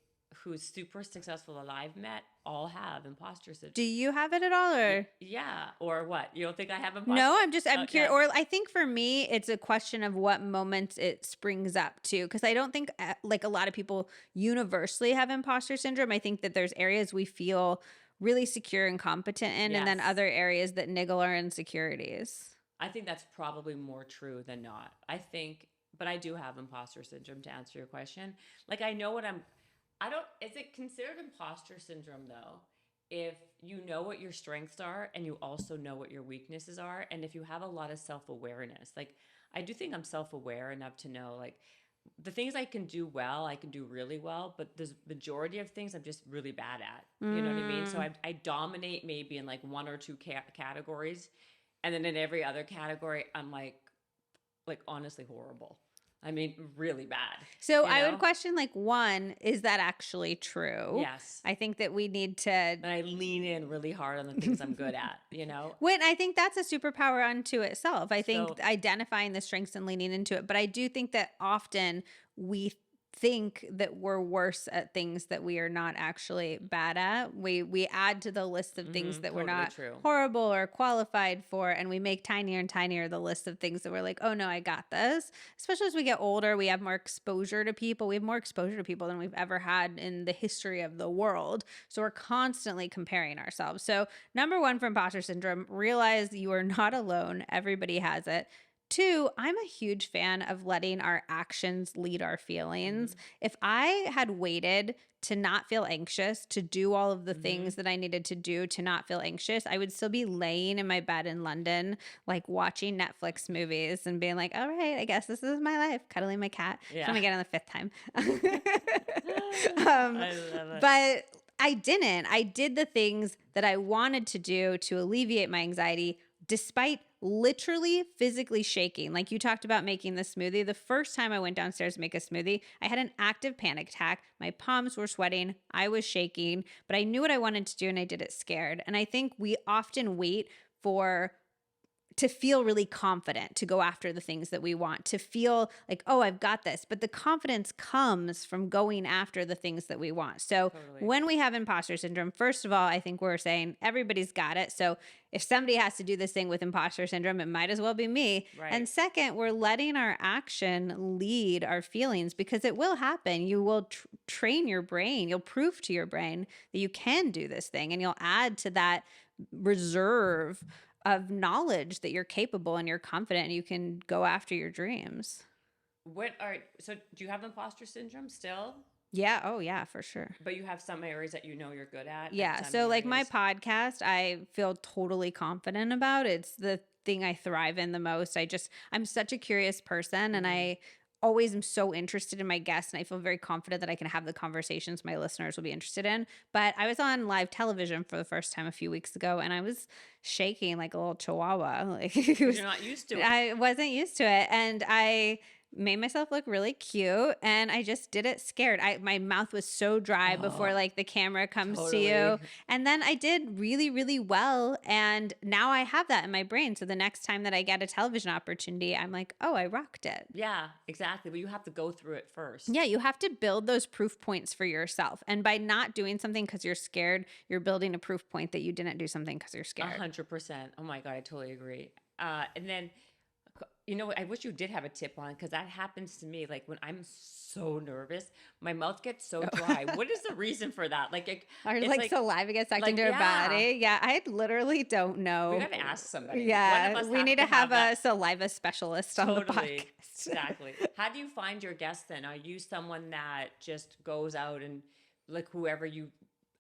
who's super successful that I've met all have imposter syndrome. Do you have it at all, or? Yeah, or what? You don't think I have imposter? No, I'm curious. Or I think for me, it's a question of what moments it springs up to. Because I don't think like a lot of people universally have imposter syndrome. I think that there's areas we feel really secure and competent in, and then other areas that niggle our insecurities. I think that's probably more true than not. But I do have imposter syndrome, to answer your question. Like I know is it considered imposter syndrome though, if you know what your strengths are and you also know what your weaknesses are, and if you have a lot of self-awareness? Like I do think I'm self-aware enough to know like the things I can do well, I can do really well, but the majority of things I'm just really bad at. You know what I mean? So I dominate maybe in like one or two categories, and then in every other category I'm like honestly horrible. I mean, really bad. So I would question, like, one, is that actually true? Yes. I think that we need to... And I lean in really hard on the things I'm good at, When I think that's a superpower unto itself. I think identifying the strengths and leaning into it. But I do think that often we think that we're worse at things that we are not actually bad at. We add to the list of things that we're not horrible or qualified for, and we make tinier and tinier the list of things that we're like, oh no, I got this. Especially as we get older, we have more exposure to people. We have more exposure to people than we've ever had in the history of the world. So we're constantly comparing ourselves. So number one for imposter syndrome, realize you are not alone. Everybody has it. Two, I'm a huge fan of letting our actions lead our feelings. If I had waited to not feel anxious, to do all of the things that I needed to do to not feel anxious, I would still be laying in my bed in London, like watching Netflix movies and being like, all right, I guess this is my life, cuddling my cat. Yeah. Let me get on the fifth time. I love it. But I didn't. I did the things that I wanted to do to alleviate my anxiety, despite literally physically shaking. Like you talked about making the smoothie. The first time I went downstairs to make a smoothie, I had an active panic attack. My palms were sweating. I was shaking, but I knew what I wanted to do and I did it scared. And I think we often wait to feel really confident to go after the things that we want, to feel like, oh, I've got this. But the confidence comes from going after the things that we want. So when we have imposter syndrome, first of all, I think we're saying everybody's got it. So if somebody has to do this thing with imposter syndrome, it might as well be me. Right. And second, we're letting our action lead our feelings, because it will happen. You will train your brain. You'll prove to your brain that you can do this thing, and you'll add to that reserve of knowledge that you're capable and you're confident and you can go after your dreams. So do you have imposter syndrome still? Yeah. Oh yeah, for sure. But you have some areas that you know you're good at. Yeah. So like my podcast, I feel totally confident about. It's the thing I thrive in the most. I'm such a curious person, and I always am so interested in my guests, and I feel very confident that I can have the conversations my listeners will be interested in. But I was on live television for the first time a few weeks ago, and I was shaking like a little chihuahua. Like you're not used to it. I wasn't used to it, and I made myself look really cute, and I just did it scared. My mouth was so dry before like the camera comes to you. And then I did really, really well. And now I have that in my brain. So the next time that I get a television opportunity, I'm like, oh, I rocked it. Yeah, exactly. But you have to go through it first. Yeah, you have to build those proof points for yourself. And by not doing something because you're scared, you're building a proof point that you didn't do something because you're scared. 100%. Oh my God, I totally agree. And then, you know, I wish you did have a tip on, because that happens to me. Like when I'm so nervous, my mouth gets so dry. What is the reason for that? Like saliva gets sucked into your body. Yeah, I literally don't know. We gotta ask somebody. Yeah, we need to have a saliva specialist on the podcast. Exactly. How do you find your guests then? Are you someone that just goes out and like whoever you,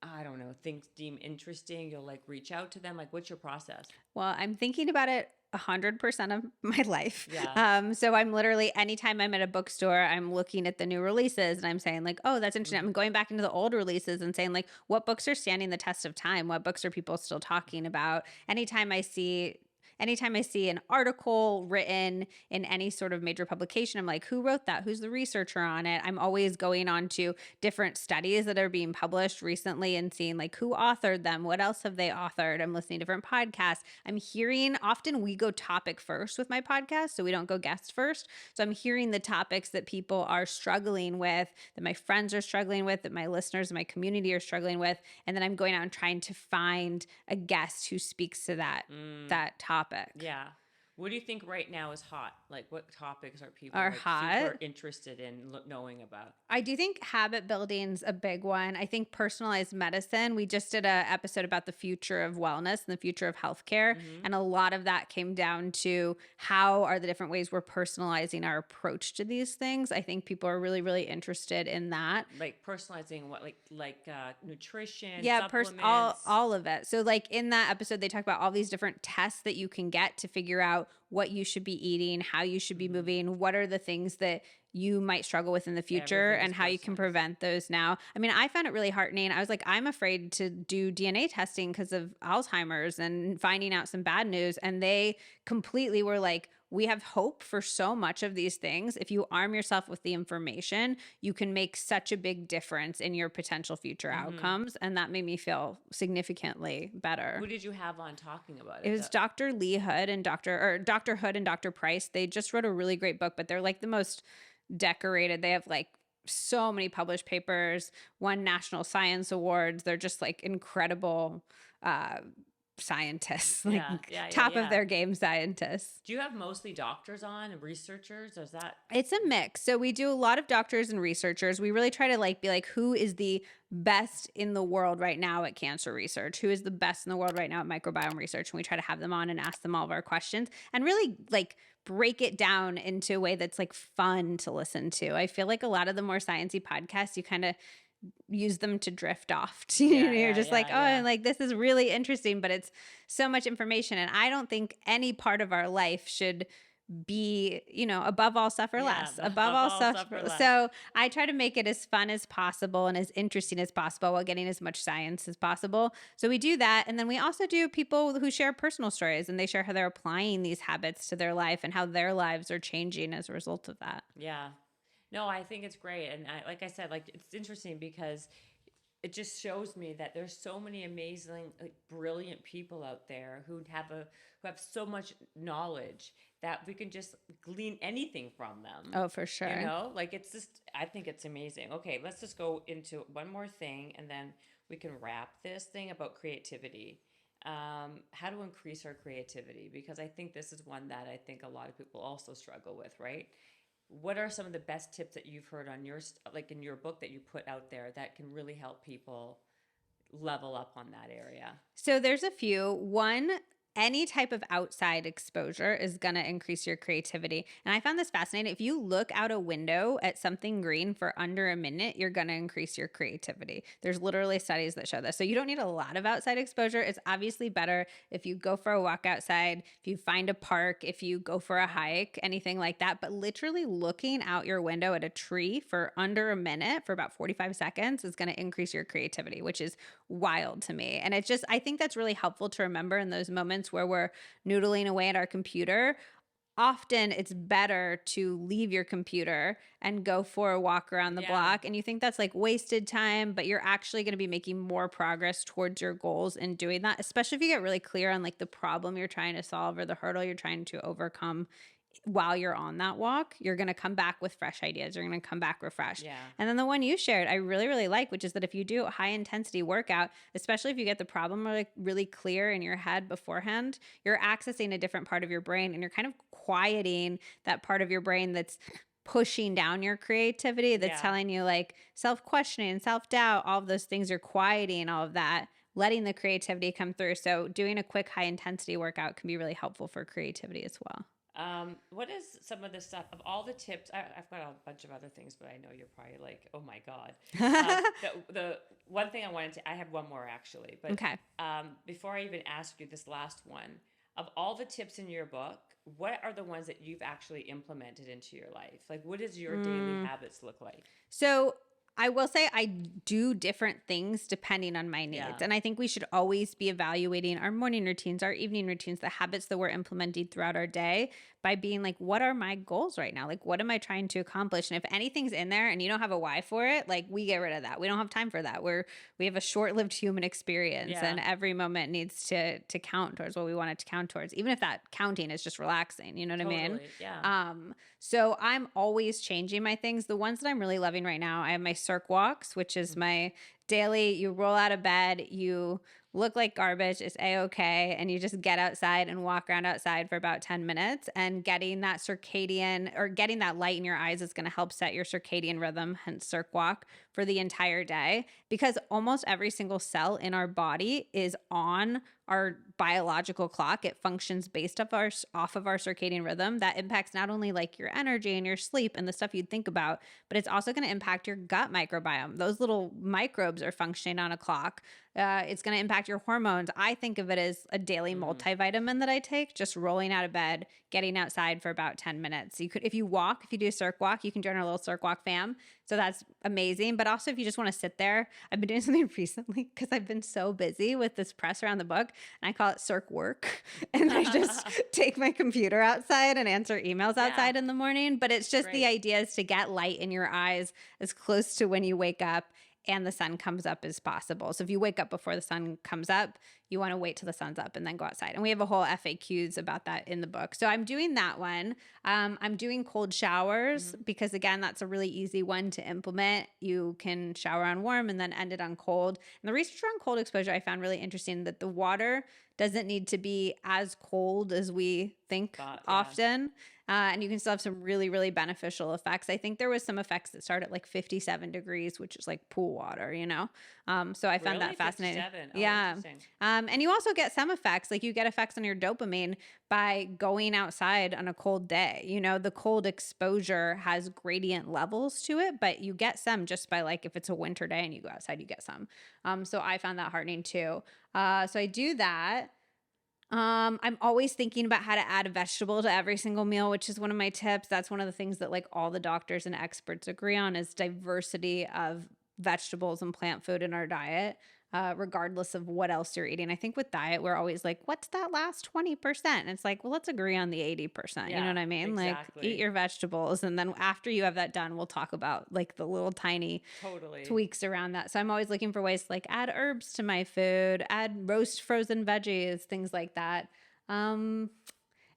I don't know, deem interesting, you'll like reach out to them? Like what's your process? Well, I'm thinking about it 100% of my life. Yeah. So I'm literally, anytime I'm at a bookstore, I'm looking at the new releases and I'm saying like, oh, that's interesting. I'm going back into the old releases and saying like, what books are standing the test of time? What books are people still talking about? Anytime I see an article written in any sort of major publication, I'm like, who wrote that? Who's the researcher on it? I'm always going on to different studies that are being published recently and seeing like who authored them. What else have they authored? I'm listening to different podcasts. I'm hearing, often we go topic first with my podcast, so we don't go guest first. So I'm hearing the topics that people are struggling with, that my friends are struggling with, that my listeners and my community are struggling with. And then I'm going out and trying to find a guest who speaks to that topic. Yeah. What do you think right now is hot? Like what topics are people super interested in knowing about? I do think habit building's a big one. I think personalized medicine. We just did an episode about the future of wellness and the future of healthcare. And a lot of that came down to how are the different ways we're personalizing our approach to these things. I think people are really, really interested in that. Like personalizing what, like nutrition, yeah, supplements? all of it. So like in that episode, they talk about all these different tests that you can get to figure out what you should be eating, how you should be moving, what are the things that you might struggle with in the future, and how you can prevent those now. I mean, I found it really heartening. I was like, I'm afraid to do DNA testing because of Alzheimer's and finding out some bad news. And they completely were like, we have hope for so much of these things. If you arm yourself with the information, you can make such a big difference in your potential future outcomes. And that made me feel significantly better. Who did you have on talking about it? It was Dr. Lee Hood and Dr. Hood and Dr. Price. They just wrote a really great book, but they're like the most decorated. They have like so many published papers, won National Science Awards. They're just like incredible scientists, top of Yeah. their game scientists. Do you have mostly doctors on and researchers? Or is that? It's a mix. So we do a lot of doctors and researchers. We really try to be like, who is the best in the world right now at cancer research? Who is the best in the world right now at microbiome research? And we try to have them on and ask them all of our questions and really break it down into a way that's fun to listen to. I feel like a lot of the more sciencey podcasts, you kind of use them to drift off to, you're just this is really interesting, but it's so much information. And I don't think any part of our life should be, above all suffer less, above all suffer less. So I try to make it as fun as possible and as interesting as possible while getting as much science as possible. So we do that. And then we also do people who share personal stories, and they share how they're applying these habits to their life and how their lives are changing as a result of that. Yeah. No, I think it's great. And like I said, it's interesting because it just shows me that there's so many amazing, brilliant people out there who have so much knowledge that we can just glean anything from them. Oh, for sure. It's just, I think it's amazing. Okay, let's just go into one more thing, and then we can wrap this thing about creativity. How to increase our creativity, because I think this is one that I think a lot of people also struggle with, right? What are some of the best tips that you've heard on in your book that you put out there that can really help people level up on that area? So there's a few. One, any type of outside exposure is going to increase your creativity. And I found this fascinating. If you look out a window at something green for under a minute, you're going to increase your creativity. There's literally studies that show this. So you don't need a lot of outside exposure. It's obviously better if you go for a walk outside, if you find a park, if you go for a hike, anything like that. But literally looking out your window at a tree for under a minute, for about 45 seconds, is going to increase your creativity, which is wild to me. And it's just, I think that's really helpful to remember in those moments where we're noodling away at our computer. Often it's better to leave your computer and go for a walk around the block. And you think that's wasted time, but you're actually going to be making more progress towards your goals in doing that, especially if you get really clear on the problem you're trying to solve or the hurdle you're trying to overcome. While you're on that walk, you're going to come back with fresh ideas. You're going to come back refreshed. Yeah. And then the one you shared, I really, really like, which is that if you do a high intensity workout, especially if you get the problem really clear in your head beforehand, you're accessing a different part of your brain, and you're kind of quieting that part of your brain that's pushing down your creativity, that's telling you self-questioning, self-doubt, all of those things. You're quieting all of that, letting the creativity come through. So doing a quick high intensity workout can be really helpful for creativity as well. What is some of the stuff of all the tips? I've got a bunch of other things, but I know you're probably oh my God. The one thing I have one more actually, but okay. Before I even ask you this last one, of all the tips in your book, what are the ones that you've actually implemented into your life? What does your daily habits look like? So I will say I do different things depending on my needs. Yeah. And I think we should always be evaluating our morning routines, our evening routines, the habits that we're implementing throughout our day by being what are my goals right now? What am I trying to accomplish? And if anything's in there and you don't have a why for it, we get rid of that. We don't have time for that. We have a short-lived human experience, and every moment needs to count towards what we want it to count towards, even if that counting is just relaxing. You know what I mean? Yeah. So I'm always changing my things. The ones that I'm really loving right now, I have my circ walks, which is my daily, you roll out of bed, you look like garbage, it's a-okay, and you just get outside and walk around outside for about 10 minutes. And getting that circadian, or getting that light in your eyes, is going to help set your circadian rhythm, hence circ walk, for the entire day. Because almost every single cell in our body is on our biological clock. It functions based off of our circadian rhythm. That impacts not only your energy and your sleep and the stuff you'd think about, but it's also going to impact your gut microbiome. Those little microbes are functioning on a clock. It's going to impact your hormones. I think of it as a daily multivitamin that I take, just rolling out of bed, getting outside for about 10 minutes. You could, if you do a circ walk, you can join our little circ walk fam. So that's amazing. But also if you just want to sit there, I've been doing something recently because I've been so busy with this press around the book, and I call it circ work. And I just take my computer outside and answer emails outside in the morning. But it's just the idea is to get light in your eyes as close to when you wake up and the sun comes up as possible. So if you wake up before the sun comes up, you want to wait till the sun's up and then go outside. And we have a whole FAQs about that in the book. So I'm doing that one. I'm doing cold showers because, again, that's a really easy one to implement. You can shower on warm and then end it on cold. And the research on cold exposure I found really interesting, that the water doesn't need to be as cold as we think often. And you can still have some really, really beneficial effects. I think there was some effects that start at like 57 degrees, which is like pool water, you know? So I found that fascinating. 57? Oh, yeah. interesting. And you also get some effects, like you get effects on your dopamine by going outside on a cold day. You know, the cold exposure has gradient levels to it, but you get some just by, like, if it's a winter day and you go outside, you get some. So I found that heartening too. So I do that. I'm always thinking about how to add a vegetable to every single meal, which is one of my tips. That's one of the things that, like, all the doctors and experts agree on, is diversity of vegetables and plant food in our diet, regardless of what else you're eating. I think with diet, we're always like, what's that last 20%? And it's like, well, let's agree on the 80%. You know what I mean? Exactly. Like, eat your vegetables. And then after you have that done, we'll talk about, like, the little tiny tweaks around that. So I'm always looking for ways to, like, add herbs to my food, add roast frozen veggies, things like that.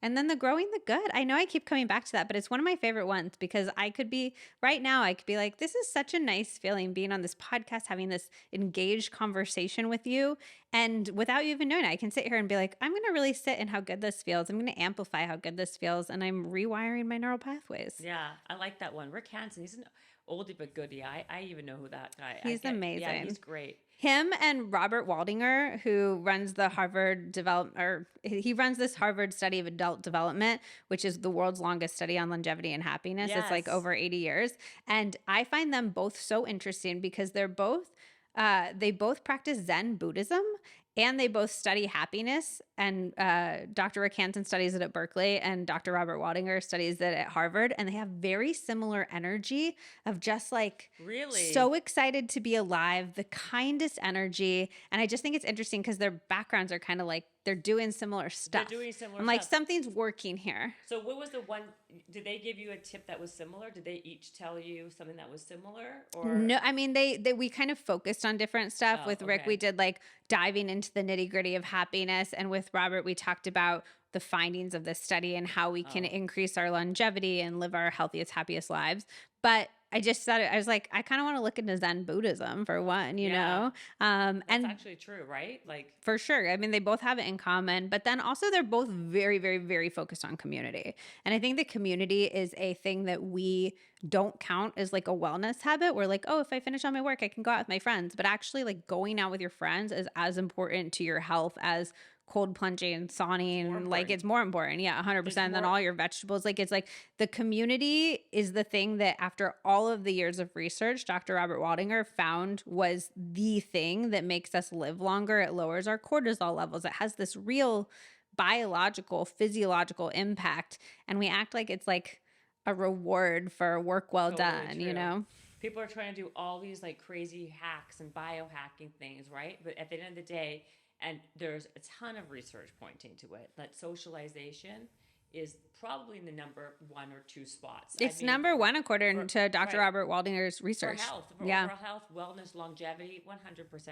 And then the growing the good. I know I keep coming back to that, but it's one of my favorite ones because I could be right now, I could be like, this is such a nice feeling being on this podcast, having this engaged conversation with you. And without you even knowing it, I can sit here and be like, I'm going to really sit in how good this feels. I'm going to amplify how good this feels. And I'm rewiring my neural pathways. Yeah, I like that one. Rick Hansen, he's an oldie but goodie. I even know who that guy is. He's amazing. Yeah, he's great. Him and Robert Waldinger, who runs the he runs this Harvard study of adult development, which is the world's longest study on longevity and happiness. Yes. It's like over 80 years. And I find them both so interesting because they both practice Zen Buddhism, and they both study happiness. And Dr. Rick Hansen studies it at Berkeley, and Dr. Robert Waldinger studies it at Harvard. And they have very similar energy of just, like, really so excited to be alive, the kindest energy. And I just think it's interesting because their backgrounds are kind of like, they're doing similar stuff. I'm like, something's working here. So what was the one, did they give you a tip that was similar? Did they each tell you something that was similar? Or no, I mean, we kind of focused on different stuff. With Rick, we did, like, diving into the nitty gritty of happiness. And with Robert, we talked about the findings of this study and how we can increase our longevity and live our healthiest, happiest lives. But I just thought, I was like, I kind of want to look into Zen Buddhism for one, you know? That's actually true, right? Like, for sure. I mean, they both have it in common, but then also they're both very, very, very focused on community. And I think the community is a thing that we don't count as, like, a wellness habit. We're like, oh, if I finish all my work, I can go out with my friends. But actually, like, going out with your friends is as important to your health as cold plunging and sauning. Like, it's more important. Yeah, 100% than all your vegetables. Like, it's like the community is the thing that, after all of the years of research, Dr. Robert Waldinger found was the thing that makes us live longer. It lowers our cortisol levels. It has this real biological, physiological impact. And we act like it's like a reward for work well done, you know? People are trying to do all these, like, crazy hacks and biohacking things, right? But at the end of the day, and there's a ton of research pointing to it, that socialization is probably in the number 1 or 2 spots. It's number 1 according to Dr. Robert Waldinger's research. For health, for overall health, wellness, longevity, 100%.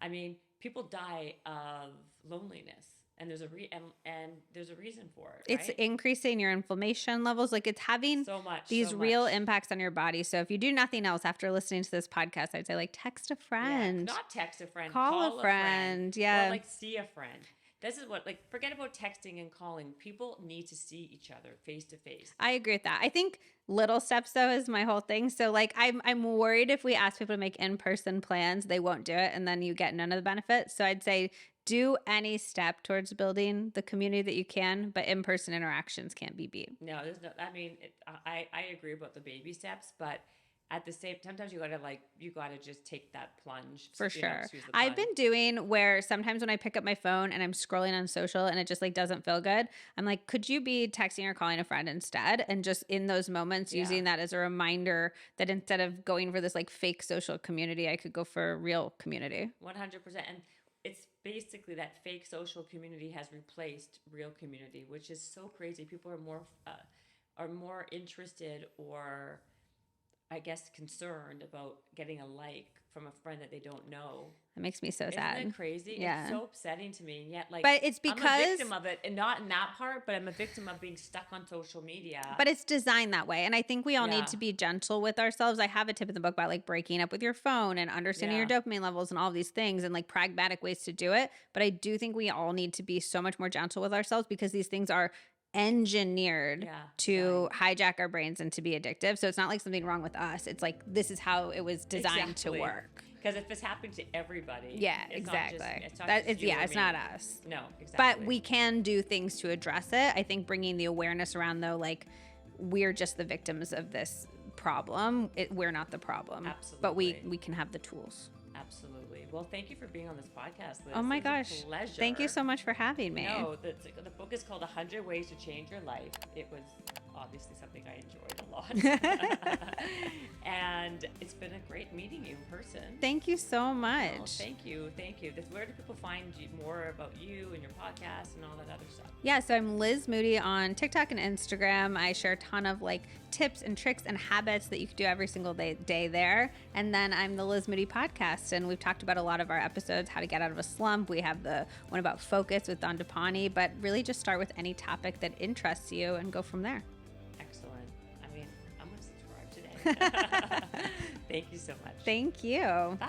I mean, people die of loneliness. And there's a reason for it. Right? It's increasing your inflammation levels. Like, it's having these real impacts on your body. So if you do nothing else after listening to this podcast, I'd say, like, text a friend. Yeah, not text a friend. Call a friend. Yeah. Or, like, see a friend. This is what, like, forget about texting and calling. People need to see each other face to face. I agree with that. I think little steps, though, is my whole thing. So, like, I'm worried if we ask people to make in-person plans, they won't do it, and then you get none of the benefits. So I'd say, do any step towards building the community that you can, but in-person interactions can't be beat. No, there's no, I mean, I agree about the baby steps, but at the same, sometimes you gotta just take that plunge. For sure. I've been doing where sometimes when I pick up my phone and I'm scrolling on social and it just, like, doesn't feel good, I'm like, could you be texting or calling a friend instead? And just in those moments, using that as a reminder that instead of going for this, like, fake social community, I could go for a real community. 100%. And it's basically that fake social community has replaced real community, which is so crazy. People are more interested or I guess, concerned about getting a like from a friend that they don't know. That makes me so sad. Isn't it crazy? Yeah. It's so upsetting to me. And yet, like, but it's because I'm a victim of it, and not in that part, but I'm a victim of being stuck on social media. But it's designed that way. And I think we all Yeah. need to be gentle with ourselves. I have a tip in the book about like breaking up with your phone and understanding Yeah. your dopamine levels and all these things and like pragmatic ways to do it. But I do think we all need to be so much more gentle with ourselves because these things are engineered to hijack our brains and to be addictive. So it's not like something wrong with us. It's like this is how it was designed to work. Because if it's happening to everybody, Yeah, it's exactly. It's not us. No, exactly. But we can do things to address it. I think bringing the awareness around, though, like we're just the victims of this problem. We're not the problem. Absolutely. But we can have the tools. Absolutely. Well, thank you for being on this podcast, Liz. Oh my It was gosh. a pleasure. Thank you so much for having me. No, the book is called 100 Ways to Change Your Life. It was obviously something I enjoyed a lot. And it's been a great meeting you in person. Thank you so much. Oh, thank you. Where do people find more about you and your podcast and all that other stuff? Yeah, so I'm Liz Moody on TikTok and Instagram. I share a ton of like tips and tricks and habits that you can do every single day there. And then I'm the Liz Moody podcast, and we've talked about a lot of our episodes, how to get out of a slump. We have the one about focus with Don DePani, but really just start with any topic that interests you and go from there. Excellent. I mean, I'm going to subscribe today. Thank you so much. Thank you. Bye.